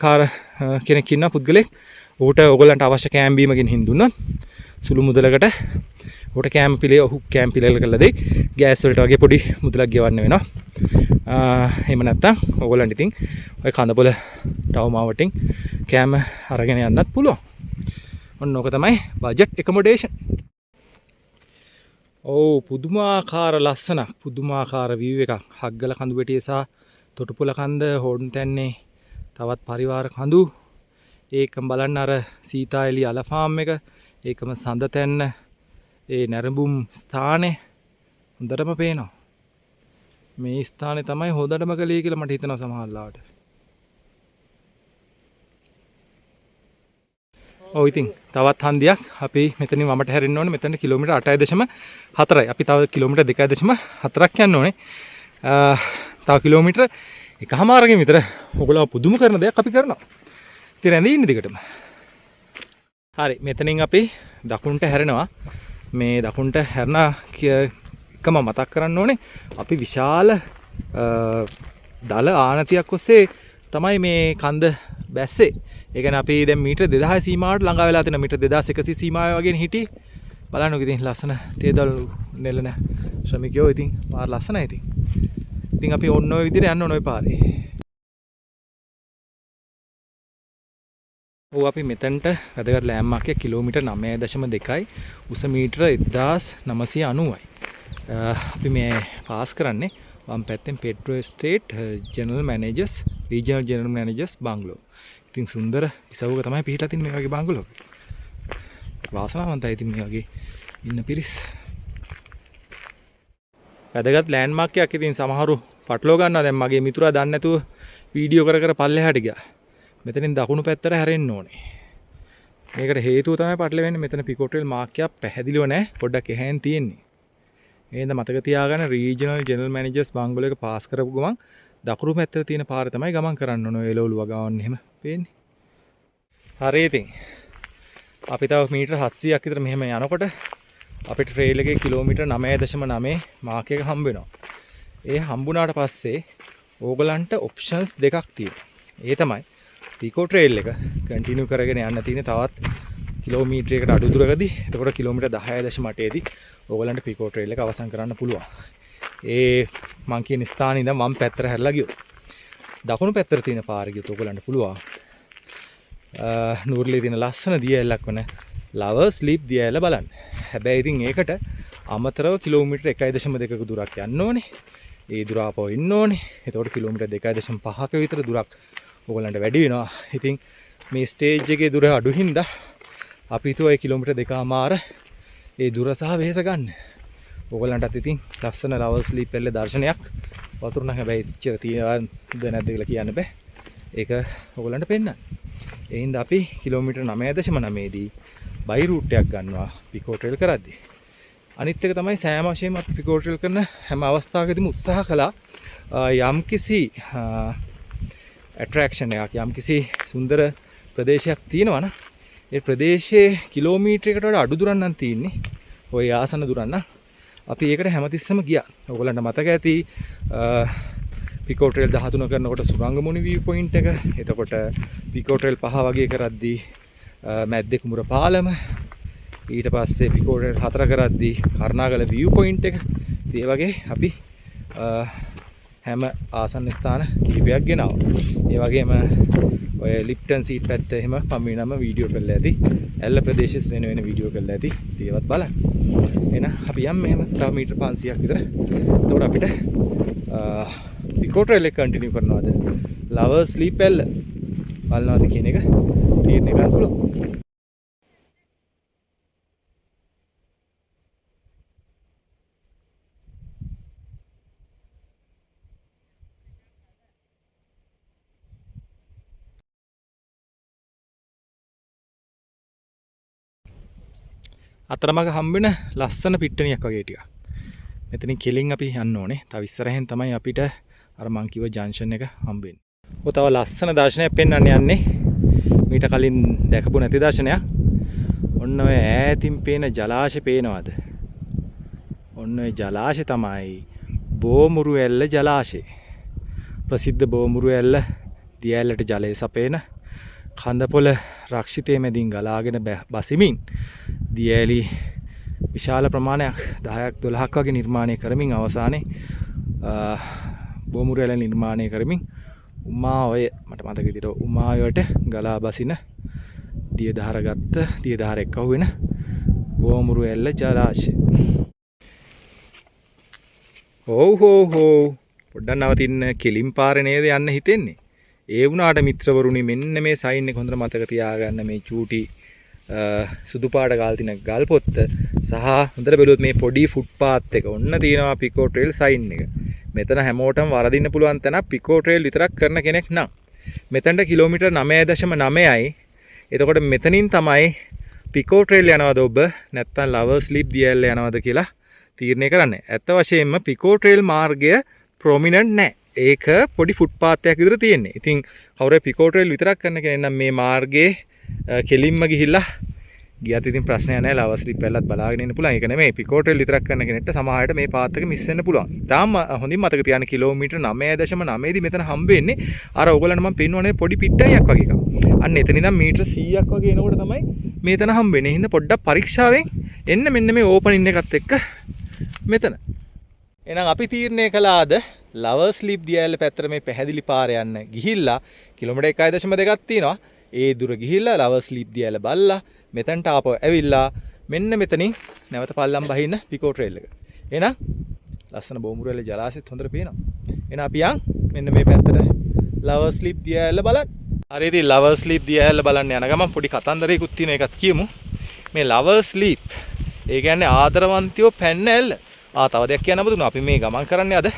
කාර කෙනෙක් ඉන්න පුද්ගලෙක් ඌට ඕගොල්ලන්ට අවශ්‍ය කෑම බීම ගෙනින් දුන්නොත් සුළු මුදලකට ඌට කෑම පිළියෙල කරලා දෙයි. ගෑස් වලට වගේ පොඩි මුදලක් ගෙවන්න වෙනවා. එහෙම නැත්නම් ඕගොල්ලන්ට ඉතින් ඔය කඳපොළ ටවුමාවටින් කෑම අරගෙන යන්නත් පුළුවන්. ඔන්න ඕක තමයි බජට් එකමොඩේෂන්. ඔව් පුදුමාකාර ලස්සනක්, පුදුමාකාර view එකක්. හග්ගල කඳු වැටිය සහ තොටුපොළ කන්ද හොඩන් තැන්නේ තවත් පරිවාර කඳු. ඒකම බලන්න අර සීතාඑලි අල ෆාම් එක, ඒකම සඳ තැන්න, ඒ නැරඹුම් ස්ථානේ හොඳටම පේනවා. මේ ස්ථානේ තමයි හොඳටම කලේ කියලා මට හිතෙනවා සමහරවිට. ඔව් ඉතින් තවත් හන්දියක් අපි මෙතනින් වමට හැරෙන්න ඕනේ. මෙතන කිලෝමීටර් 8.4යි. අපි තව කිලෝමීටර් 2.4ක් යන්න ඕනේ. තව කිලෝමීටර් එකමාරකින් විතර ඔයගොල්ලෝ පුදුම කරන දෙයක් අපි කරනවා. ඉතින් ඇඳී ඉන්න දිගටම. හරි මෙතනින් අපි දකුණට හැරෙනවා. මේ දකුණට හැරෙන එකම මතක් කරන්න ඕනේ අපි විශාල දල ආනතියක් ඔස්සේ තමයි මේ කන්ද බැස්සේ. ඒ කියන්නේ අපි දැන් මීටර් 2000 සීමාවට ළඟා වෙලා තියෙන මීටර් 2100 සීමාවේ වගේ හිටියේ. බලන්නකෝ ඉතින් ලස්සන තේදල් නෙලන ශ්‍රමිකයෝ ඉතින් මාර ලස්සනයි ඉතින්. ඉතින් අපි ඔන්න ඔය විදිහට යන්න ඕන ඔය පාරේ. ඔව් අපි මෙතනට වැදගත් ලෑන්ඩ්මාර්ක් එක කිලෝමීටර් 9.2යි උස මීටර 1990යි. අපි මේ පාස් කරන්නේ වම් පැත්තෙන් පෙට්‍රෝ estate general managers regional general managers බංගලෝ. ඉතින් සුන්දර ඉසව්වක තමයි පිහිටලා තින්නේ මේ වගේ බංගලෝ. වාසනාවන්තයි ඉතින් මේ වගේ ඉන්න පිරිස්. වැදගත් ලෑන්ඩ්මාර්ක් එකක් ඉතින් සමහරු පටලව ගන්නවා. දැන් මගේ මිතුරා දන්නේ නැතුව වීඩියෝ කර පල්ලෙහාට ගියා. මෙතනින් දකුණු පැත්තට හැරෙන්න ඕනේ. මේකට හේතුව තමයි පටල වෙන්නේ මෙතන පිකෝ ට්‍රේල් මාක් එකක් පැහැදිලිව නැහැ. පොඩ්ඩක් එහැන් තියෙන්නේ. එහෙනම් මතක තියාගන්න රීජනල් ජෙනරල් මැනේජර්ස් බංගලෝ එක පාස් කරපු ගමන් දකුණු පැත්තේ තියෙන පාරේ තමයි ගමන් කරන්න ඕන. ඔය එළවලු වගාවන්න එහෙම පේන්නේ. හරි ඉතින්. අපි තව මීටර 700ක් විතර මෙහෙම යනකොට අපිට ට්‍රේල් එකේ කිලෝමීටර් 9.9 මාක් එක හම්බ වෙනවා. ඒ හම්බුණාට පස්සේ ඕගලන්ට ඔප්ෂන්ස් දෙකක් තියෙනවා. ඒ තමයි පිකෝ ට්‍රේල් එක කන්ටිනියු කරගෙන යන්න තියෙන තවත් කිලෝමීටරයකට අඩු දුරකදී. එතකොට කිලෝමීටර් 10.8 දී ඕගලන්ට පිකෝ ට්‍රේල් එක අවසන් කරන්න පුළුවන්. ඒ මං කියන ස්ථානේ ඉඳන් මම පැත්තට හැරලා ගියොත් දකුණු පැත්තට තියෙන පාර ගියොත් ඕගලන්ට පුළුවන් නූර්ලේ තියෙන ලස්සන දියඇල්ලක් වන ලවර් ස්ලීප් දියඇල්ල බලන්න. හැබැයි ඉතින් ඒකට අමතරව කිලෝමීටර් 1.2ක දුරක් යන්න ඕනේ. ඒ දුර ආපහු ඉන්න ඕනේ. එතකොට කිලෝමීටර් 2.5ක විතර දුරක් ඕගලන්ට වැඩි වෙනවා. ඉතින් මේ ස්ටේජ් එකේ දුර අඩු හින්දා අපි හිතුවා ඒ කිලෝමීටර් 2.5 ඒ දුර සහ වෙහෙස ගන්න. ඕගලන්ටත් ඉතින් ලස්සන ලවර් ස්ලීප් එල්ල දර්ශනයක් වතුර නම් හැබැයි ඉච්චර තියනද නැද්ද කියලා කියන්න බෑ. ඒක ඕගලන්ට පෙන්නන්න. ඒ හින්දා අපි කිලෝමීටර් 9.9 දී බයි රූට් එකක් ගන්නවා පිකෝ ට්‍රේල් කරද්දී. අනිත් එක තමයි සෑම වශයෙන්ම අපි පිකෝ ට්‍රේල් කරන හැම අවස්ථාවකදීම උත්සාහ කළා යම්කිසි ඇට්‍රැක්ෂන් එකක් යම්කිසි සුන්දර ප්‍රදේශයක් තියෙනවා නම් ඒ ප්‍රදේශයේ කිලෝමීටරයකට වඩා අඩු දුරක් නම් තියෙන්නේ. ওই ආසන්න දුරක් නම් අපි ඒකට හැමතිස්සම ගියා. ඔයගොල්ලන්ට මතක ඇති පිකෝ ට්‍රේල් 13 කරනකොට සුරංගමුණි view point එක. එතකොට පිකෝ ට්‍රේල් 5 වගේ කරද්දී මැද්දේ කුඹුර පාලම. ඊට පස්සේ පිකෝ ට්‍රේල් 4 කරද්දී කර්ණාගල view point එක. ඒ වගේ අපි හැම ආසන්න ස්ථාන කිහිපයක් ගෙනාවා. ඒ වගේම ඔය ලිප්ටන් සීට් පැත්ත එහෙම මම වෙනම වීඩියෝ කරලා ඇති. ඇල්ල ප්‍රදේශස් වෙන වීඩියෝ කරලා ඇති. ඒවත් බලන්න. එහෙනම් අපි යම් මෙහෙම තව මීටර් 500ක් විතර. එතකොට අපිට පිකෝ ට්‍රේල් එක කන්ටිනියු කරනවාද? ලවර් ස්ලීප් ඇල්ල බලනවාද කියන එක තීරණය ගන්න පුළුවන්. අතරමඟ හම්බෙන ලස්සන පිට්ටනියක් වගේ ටිකක්. මෙතනින් කෙලින් අපි යන්න ඕනේ. තව ඉස්සරහෙන් තමයි අපිට අර මං කිව්ව ජංක්ෂන් එක හම්බෙන්නේ. ඔය තව ලස්සන දර්ශනයක් පෙන්වන්න යන්නේ. මීට කලින් දැකපු නැති දර්ශනයක්. ඔන්න ඔය ඈතින් පේන ජලාශය පේනවද? ඔන්න ඔය ජලාශය තමයි බෝමුරු ඇල්ල ජලාශය. ප්‍රසිද්ධ බෝමුරු ඇල්ල දියඇල්ලට ජලය සපයන කඳපොළ රක්ෂිතයේ මැදින් ගලාගෙන බසිමින් දියඇලි විශාල ප්‍රමාණයක් 10ක් 12ක් වගේ නිර්මාණය කරමින් අවසානයේ බෝමුරු ඇල්ල නිර්මාණය කරමින් උමා ඔය මට මතක විදිහට උමා ඔයට ගලා බසින දිය දහර ගත්ත දිය දහර එක්ක වෙන බෝමුරු ඇල්ල ජලාශය. පොඩ්ඩක් නවතින්න කෙලින් පාරේ නේද යන්න හිතෙන්නේ. ඒ වුණාට මිත්‍රවරුනි මෙන්න මේ සයින් එක හොඳට මතක තියාගන්න. මේ චූටි සුදු පාට ගාල් තින ගල් පොත්ත සහ හොඳට බැලුවොත් මේ පොඩි ෆුට්පාත් එක ඔන්න තියෙනවා පිකෝ ට්‍රේල් සයින් එක. මෙතන හැමෝටම වරදින්න පුළුවන් තැන පිකෝ ට්‍රේල් විතරක් කරන කෙනෙක් නම් මෙතනට කිලෝමීටර් 9.9යි. එතකොට මෙතනින් තමයි පිකෝ ට්‍රේල් යනවද ඔබ නැත්නම් ලවර් ස්ලීප් දියඇල්ල යනවද කියලා තීරණය කරන්න. ඇත්ත වශයෙන්ම පිකෝ ට්‍රේල් මාර්ගය ප්‍රොමිනන්ට් නැහැ. ඒක පොඩි ෆුට්පාත් එකක් විතර තියෙන්නේ. ඉතින් කවුරු පිකෝ ට්‍රේල් විතරක් කරන කෙනෙක් නම් මේ මාර්ගයේ කෙලින්ම ගිහිල්ලා ගියත් ඉතින් ප්‍රශ්නයක් නැහැ. ලවර් ස්ලීප් ඇල්ලත් බලාගෙන ඉන්න පුළුවන්. ඒක නෙමෙයි පිකෝ ට්‍රේල් විතරක් කරන කෙනෙක්ට සමහරවිට මේ පාත් එක මිස් වෙන්න පුළුවන්. තාම හොඳින් මතක තියාගන්න කිලෝමීටර් 9.9 දී මෙතන හම්බ වෙන්නේ අර ඔයගලන්ට මම පෙන්වන්නේ පොඩි පිට්ටනියක් වගේ එකක්. අන්න එතන ඉඳන් මීටර් 100ක් වගේ එනකොට තමයි මේතන හම්බ වෙන්නේ. හින්දා පොඩ්ඩක් පරීක්ෂාවෙන් එන්න මෙන්න මේ ඕපනින් එකත් එක්ක මෙතන. එහෙනම් අපි තීරණය කළාද ලවර් ස්ලීප් දියඇල්ල පැත්තට මේ පැහැදිලි පාර යන්න ගිහිල්ලා කිලෝමීටර් 1.2ක් තියෙනවා. ඒ දුර ගිහිල්ලා ලවර් ස්ලීප් දියඇල්ල බලලා මෙතනට ආපහු ඇවිල්ලා මෙන්න මෙතනින් නැවත පල්ලම් බහින්න පිකෝ ට්‍රේල් එක. එහෙනම් ලස්සන බෝමුරු ඇල්ල ජලාශයත් හොඳට පේනවා. එහෙනම් අපි යන් මෙන්න මේ පැත්තට ලවර් ස්ලීප් දියඇල්ල බලන්න. හරි ඉතින් ලවර් ස්ලීප් දියඇල්ල බලන්න යන ගමන් පොඩි කතන්දරයකුත් තියෙන එකත් කියමු. මේ ලවර් ස්ලීප් ඒ කියන්නේ ආදරවන්තයෝ පැන්න ඇල්ල. තව දෙයක් කියන්න බුදුනා. අපි මේ ගමන් කරන්නේ අද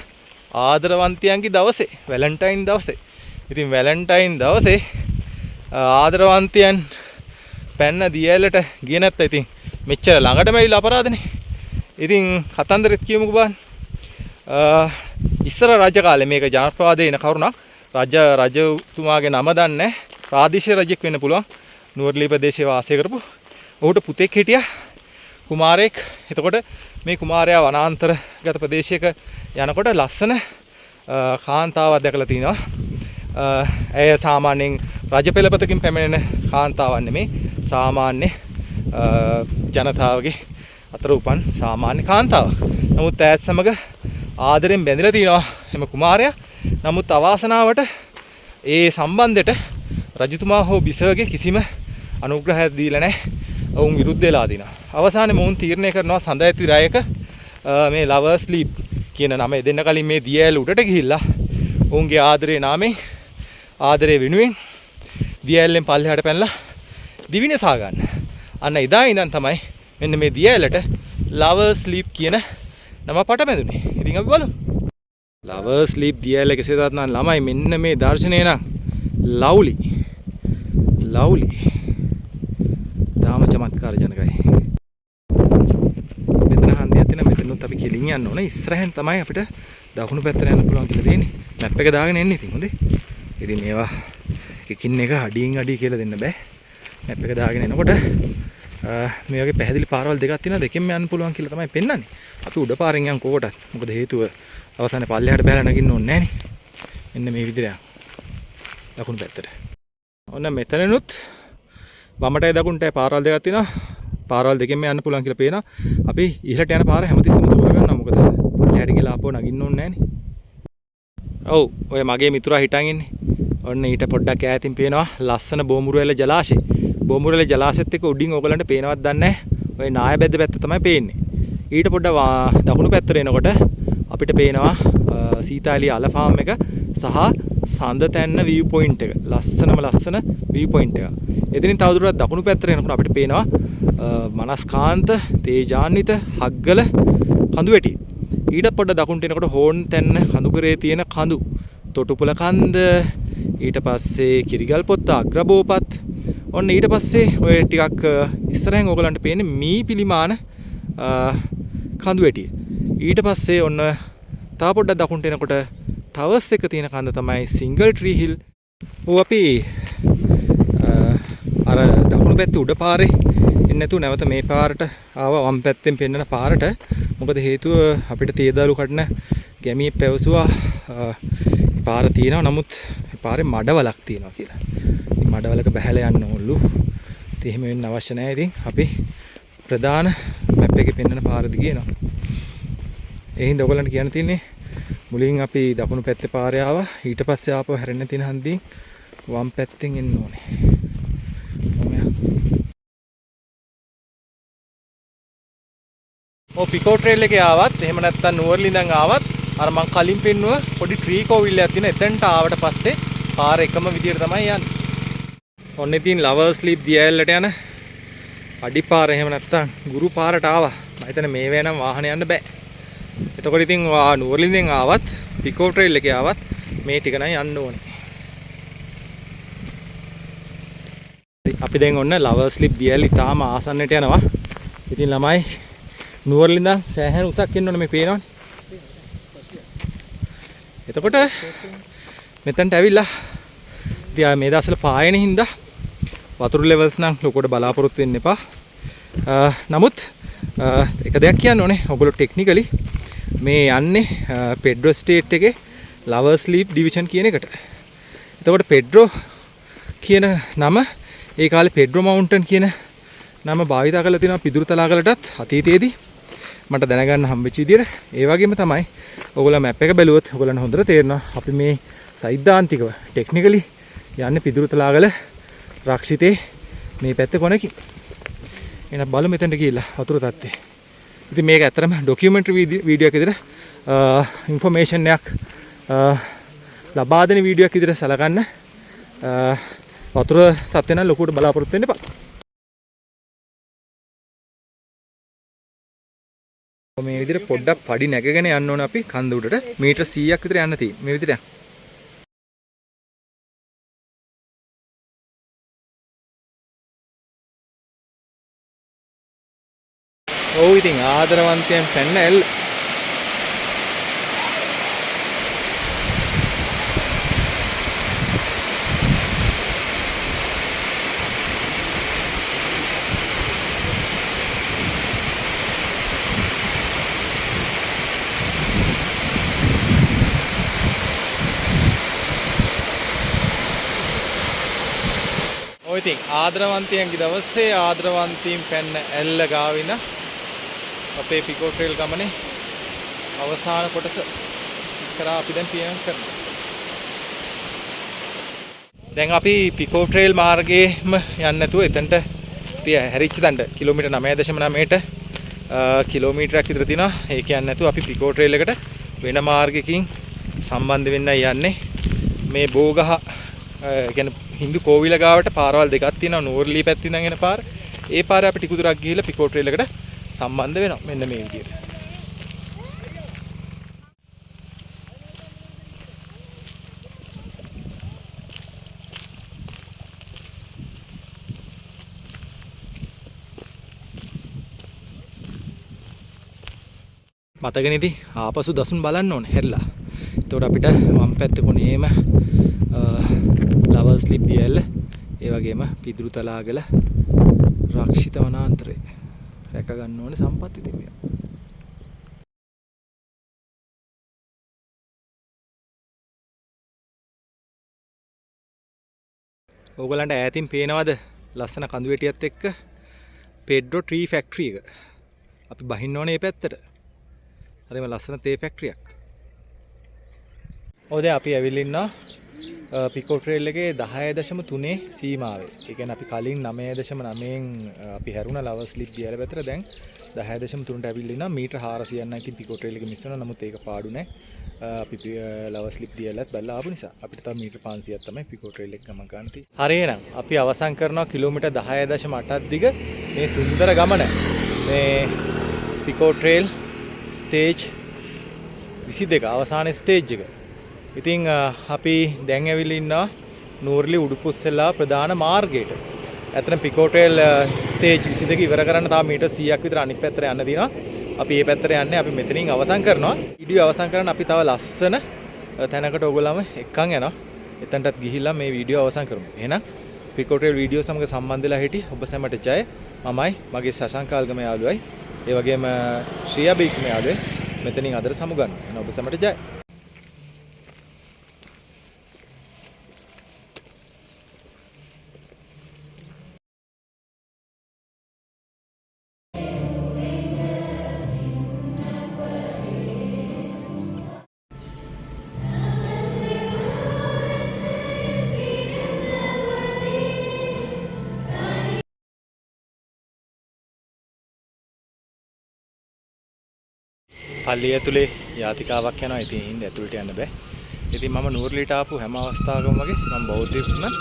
ආදරවන්තයන්ගේ දවසේ වැලන්ටයින් දවසේ. ඉතින් වැලන්ටයින් දවසේ ආදරවන්තයන් පැන්න දියැලට ගියේ නැත්නම් ඉතින් මෙච්චර ළඟටම ඇවිල්ලා අපරාධනේ. ඉතින් කතන්දරෙත් කියමුකෝ බලන්න. ඉස්සර රජ කාලේ මේක ජනප්‍රවාදයේ එන කරුණක්. රජතුමාගේ නම දන්නේ ප්‍රාදේශීය රජෙක් වෙන්න පුළුවන්. නුවරඑළිය ප්‍රදේශයේ වාසය කරපු. ඔහුට පුතෙක් හිටියා. කුමාරයෙක්. එතකොට මේ කුමාරයා වනාන්තරගත ප්‍රදේශයක යනකොට ලස්සන කාන්තාවක් දැකලා තිනවා. ඇය සාමාන්‍යයෙන් රජ පෙළපතකින් පැමිණෙන කාන්තාවක් නෙමේ. සාමාන්‍ය ජනතාවගේ අතර උපන් සාමාන්‍ය කාන්තාවක්. නමුත් ඈත් සමග ආදරෙන් බැඳලා තිනවා එම කුමාරයා. නමුත් අවාසනාවට ඒ සම්බන්ධයට රජතුමා හෝ බිසවගේ කිසිම අනුග්‍රහයක් දීලා නැහැ. ඔවුන් විරුද්ධ වෙලා දිනවා. අවසානයේ මොවුන් තීරණය කරනවා සඳ ඇති රැයක මේ ලවර්ස් ස්ලීප් කියන නම දෙන්න කලින් මේ දියඇල උඩට ගිහිල්ලා ඔවුන්ගේ ආදරේ නාමයෙන් ආදරේ වෙනුවෙන් දියඇලෙන් පල්ලෙහාට පැනලා දිවින සා ගන්න. අන්න එදා ඉඳන් තමයි මෙන්න මේ දියඇලට ලවර්ස් ස්ලීප් කියන නම පට බැඳුනේ. ඉතින් අපි බලමු. ලවර්ස් ස්ලීප් දියඇල කෙසේ තාත් නම් ළමයි මෙන්න මේ දර්ශනය නම් ලව්ලි. තාම චමත්කාර ජනකයි. මෙතන හන්දියක් තියෙන මෙතනොත් අපි කෙලින් යන්න ඕනේ. ඉස්සරහෙන් තමයි අපිට දකුණු පැත්තට යන්න පුළුවන් කියලා තියෙන්නේ. මැප් එක දාගෙන එන්න ඉතින් හොඳේ. ඉතින් මේවා එකින් එක අඩියෙන් අඩිය කියලා දෙන්න බෑ. මැප් එක දාගෙන එනකොට මේ වගේ පැහැදිලි පාරවල් දෙකක් තියෙනවා. දෙකෙන්ම යන්න පුළුවන් කියලා තමයි පෙන්වන්නේ. අපි උඩ පාරෙන් යන් කොකටත්. මොකද හේතුව අවසානයේ පල්ලෙහාට බහැලා නගින්න ඕනේ නෑනේ. මෙන්න මේ විදිහට දකුණු පැත්තට. ඔන්න මෙතනනුත් වමටයි දකුණටයි පාරවල් දෙකක් තියෙනවා. පාරවල් දෙකෙන්ම යන්න පුළුවන් කියලා පේනවා. අපි ඉහළට යන පාර හැමතිස්සෙම දුර ගන්නවා. මොකද පල්ලෙහාට ගිහලා ආපහු නගින්න ඕනේ නෑනේ. ඔව් ඔය මගේ මිතුරා හිටන් ඉන්නේ. ඔන්න ඊට පොඩ්ඩක් ඈතින් පේනවා ලස්සන බෝමුරුවැල්ල ජලාශය. බෝමුරුවැල්ල ජලාශයත් එක්ක උඩින් ඕගලන්ට පේනවත් දන්නේ නැහැ. ඔය නායබැද්ද පැත්ත තමයි පේන්නේ. ඊට පොඩ්ඩක් දකුණු පැත්තට එනකොට අපිට පේනවා සීතාලිය අල ෆාම් එක සහ සඳ තැන්න view point එක. ලස්සන view point එක. එතනින් තවදුරටත් දකුණු පැත්තට එනකොට අපිට පේනවා මනස්කාන්ත, තේජාන්විත, හග්ගල කඳු වැටි. ඊට පොඩ්ඩක් දකුණට එනකොට හෝන් තැන්න කඳුකරේ තියෙන කඳු. තොටුපොළ කන්ද, ඊට පස්සේ කිරිගල් පොත්ත, අග්‍රබෝපත්. ඔන්න ඊට පස්සේ ඔය ටිකක් ඉස්සරහෙන් ඕගලන්ට පේන්නේ මී පිළිමාන කඳු වැටිය. ඊට පස්සේ ඔන්න තව පොඩ්ඩක් දකුණට එනකොට ටවර්ස් එක තියෙන කන්ද තමයි සිංගල් ට්‍රී හිල්. අපි අර දකුණු පැත්තේ උඩ පාරේ එන්නේ නැතුව නැවත මේ පාරට ආවා වම් පැත්තෙන් පෙන්නන පාරට. මොකද හේතුව අපිට තේදාලු කඩන ගැමියෙක් පැවසුවා පාර තියෙනවා නමුත් පාරේ මඩවලක් තියෙනවා කියලා. ඉතින් මඩවලක බහැලා යන්න ඕනලු. ඉතින් එහෙම වෙන්න අවශ්‍ය නැහැ. ඉතින් අපි ප්‍රධාන මැප් එකේ පෙන්නන පාර දිගේ යනවා. ඒ හින්දා ඔයගලන්ට කියන්න තියෙන්නේ මුලින් අපි දකුණු පැත්තේ පාරේ ආවා. ඊට පස්සේ ආපහු හැරෙන්න තියෙන හන්දියෙන් වම් පැත්තෙන් එන්න ඕනේ. පිකෝ ට්‍රේල් එකේ ආවත් එහෙම නැත්නම් නුවරඑළිය ඉඳන් ආවත් අර මං කලින් පෙන්නුව පොඩි ට්‍රී කෝවිල්ලයක් තියෙන එතනට ආවට පස්සේ පාර එකම විදියට තමයි යන්නේ. ඔන්න ඉතින් ලවර්ස් ස්ලීප් දියඇල්ලට යන අඩිපාර එහෙම නැත්නම් ගුරු පාරට ආවා. මම හිතන්නේ මේ වේ නම් වාහන යන්න බෑ. එතකොට ඉතින් නුවරඑළිය ඉඳන් ආවත් පිකෝ ට්‍රේල් එකේ ආවත් මේ ටික නම් යන්න ඕනේ. අපි දැන් ඔන්න ලවර්ස් ස්ලීප් දියඇල්ල ඉතාලම ආසන්නට යනවා. ඉතින් ළමයි නුවරඑළිය ඉඳන් සෑහෙන උසක් එන්න ඕනේ මේ පේනවනේ. එතකොට මෙතනට ඇවිල්ලා ඉතින් මේ දවස්වල පායන හින්දා වතුර ලෙවල්ස් නම් ලොකුවට බලාපොරොත්තු වෙන්න එපා. නමුත් එක දෙයක් කියන්න ඕනේ. ඔයගොල්ලෝ ටෙක්නිකලි මේ යන්නේ පෙඩ්‍රෝ ස්ටේට් එකේ ලවර්ස් ස්ලීප් ඩිවිෂන් කියන එකට. එතකොට පෙඩ්‍රෝ කියන නම ඒ කාලේ පෙඩ්‍රෝ මවුන්ටන් කියන නම භාවිතා කරලා තියෙනවා පිදුරුතලාගලටත් අතීතයේදී. මට දැනගන්න හම්බෙච්ච විදියට ඒ වගේම තමයි ඔයගොල්ලෝ මැප් එක බැලුවොත් ඔයගොල්ලන්ට හොඳට තේරෙනවා අපි මේ සෛද්ධාන්තිකව ටෙක්නිකලි යන්නේ පිදුරුතලාගල රක්ෂිතේ මේ පැත්තේ කොනකින්. එහෙනම් බලමු මෙතනට ගිහිල්ලා වතුර තත්ත්වය. ඉතින් මේක ඇත්තටම ඩොකියුමන්ටරි වීඩියෝ එකක් විදිහට ඉන්ෆර්මේෂන් එකක් ලබා දෙන වීඩියෝ එකක් විදිහට සලකන්න. වතුර තත්ත්වය නම් ලොකුවට බලාපොරොත්තු වෙන්න එපා. මේ විදිහට පොඩ්ඩක් පඩි නැගගෙන යන්න ඕන අපි කන්ද උඩට මීටර් 100ක් විතර යන්න තියෙන්නේ. මේ විදිහට ඔව් ඉතින් ආදරවන්තයන් පැන්න එල්ල. ඔය ඉතින් ආදරවන්තයන්ගේ දවසේ ආදරවන්තයින් පැන්න ඇල්ල ගාවින අපේ පිකෝ ට්‍රේල් ගමනේ අවසාන කොටස කරා අපි දැන් පියම් කරනවා. දැන් අපි පිකෝ ට්‍රේල් මාර්ගයේම යන්නේ නැතුව එතනට හැරිච්ච තැනට කිලෝමීටර් 9.9ට කිලෝමීටරයක් විතර තියෙනවා. ඒ කියන්නේ නැතුව අපි පිකෝ ට්‍රේල් එකට වෙන මාර්ගයකින් සම්බන්ධ වෙන්න යන්නේ. මේ බෝගහ කියන්නේ හින්දු කෝවිල ගාවට පාරවල් දෙකක් තියෙනවා. නූර්ලී පැත්තෙන් ඉඳන් එන පාර. ඒ පාරේ අපි ටික දුරක් ගිහිල්ලා පිකෝ ට්‍රේල් එකට සම්බන්ධ වෙනවා. මෙන්න මේ විදිහට. මතකනේද ආපසු දසුන් බලන්න ඕනේ හැරිලා. එතකොට අපිට වම් පැත්තේ කොනේම ලවල් ස්ලිප් දියැල්ල ඒ වගේම පිදුරු තලාගල රක්ෂිත වනාන්තරය රැක ගන්න ඕනේ සම්පත්ති තිබියා. ඕගලන්ට ඈතින් පේනවද ලස්සන කඳු වැටියත් එක්ක පෙඩ්‍රෝ ට්‍රී ෆැක්ටරි එක. අපි බහින්න ඕනේ මේ පැත්තට. හරිම ලස්සන තේ ෆැක්ටරියක්. ඔය දැන් අපි ඇවිල්ලා ඉන්නවා පිකෝ ට්‍රේල් එකේ 10.3 සීමාවේ. ඒ කියන්නේ අපි කලින් 9.9න් අපි හැරුණා ලවල් ස්ලිප් දියල පැත්තට. දැන් 10.3ට ඇවිල්ලා ඉන්නවා. මීටර 400ක් ඉතින් පිකෝ ට්‍රේල් එක මිස් වෙනවා. නමුත් ඒක පාඩු නෑ. අපි ලවල් ස්ලිප් දියලත් බලලා ආපු නිසා අපිට තව මීටර 500ක් තමයි පිකෝ ට්‍රේල් එක ගමන් ගන්න තියෙන්නේ. හරි එහෙනම් අපි අවසන් කරනවා කිලෝමීටර් 10.8ක් දිග මේ සුන්දර ගමන. මේ පිකෝ ට්‍රේල් ස්ටේජ් 22 අවසානයේ ස්ටේජ් එක. ඉතින් අපි දැන් ඇවිල්ලා ඉන්නවා නූර්ලි උඩුපුස්සෙල්ලා ප්‍රධාන මාර්ගයට. ඇත්තටම පිකෝ ට්‍රේල් ස්ටේජ් 22 ඉවර කරන්න තව මීටර් 100ක් විතර අනිත් පැත්තට යන්න තියෙනවා. අපි මේ පැත්තට යන්නේ. අපි මෙතනින් අවසන් කරනවා. වීඩියෝ අවසන් කරන්න අපි තව ලස්සන තැනකට ඔයගොල්ලෝම එක්කන් යනවා. එතනටත් ගිහිල්ලා මේ වීඩියෝ අවසන් කරමු. එහෙනම් පිකෝ ට්‍රේල් වීඩියෝ සමග සම්බන්ධ වෙලා හිටි ඔබ සැමට ජය. මමයි මගේ සශංකාල්ගම යාළුවයි. ඒ වගේම ශ්‍රියා බීක්ම යාළුවයි. මෙතනින් අදට සමුගන්න. එහෙනම් ඔබ සැමට ජය. පල්ලිය ඇතුලේ යාතිකාවක් යනවා. ඉතින් හින්දා ඇතුළට යන්න බෑ. ඉතින් මම නූර්ලිට ආපු හැම අවස්ථාවකම වගේ මම බෞද්ධයෙක් වුණත්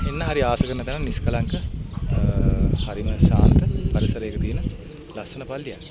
එන්න හරි ආස කරන තැන නිස්කලංක හරිම ශාන්ත පරිසරයක තියෙන ලස්සන පල්ලියක්.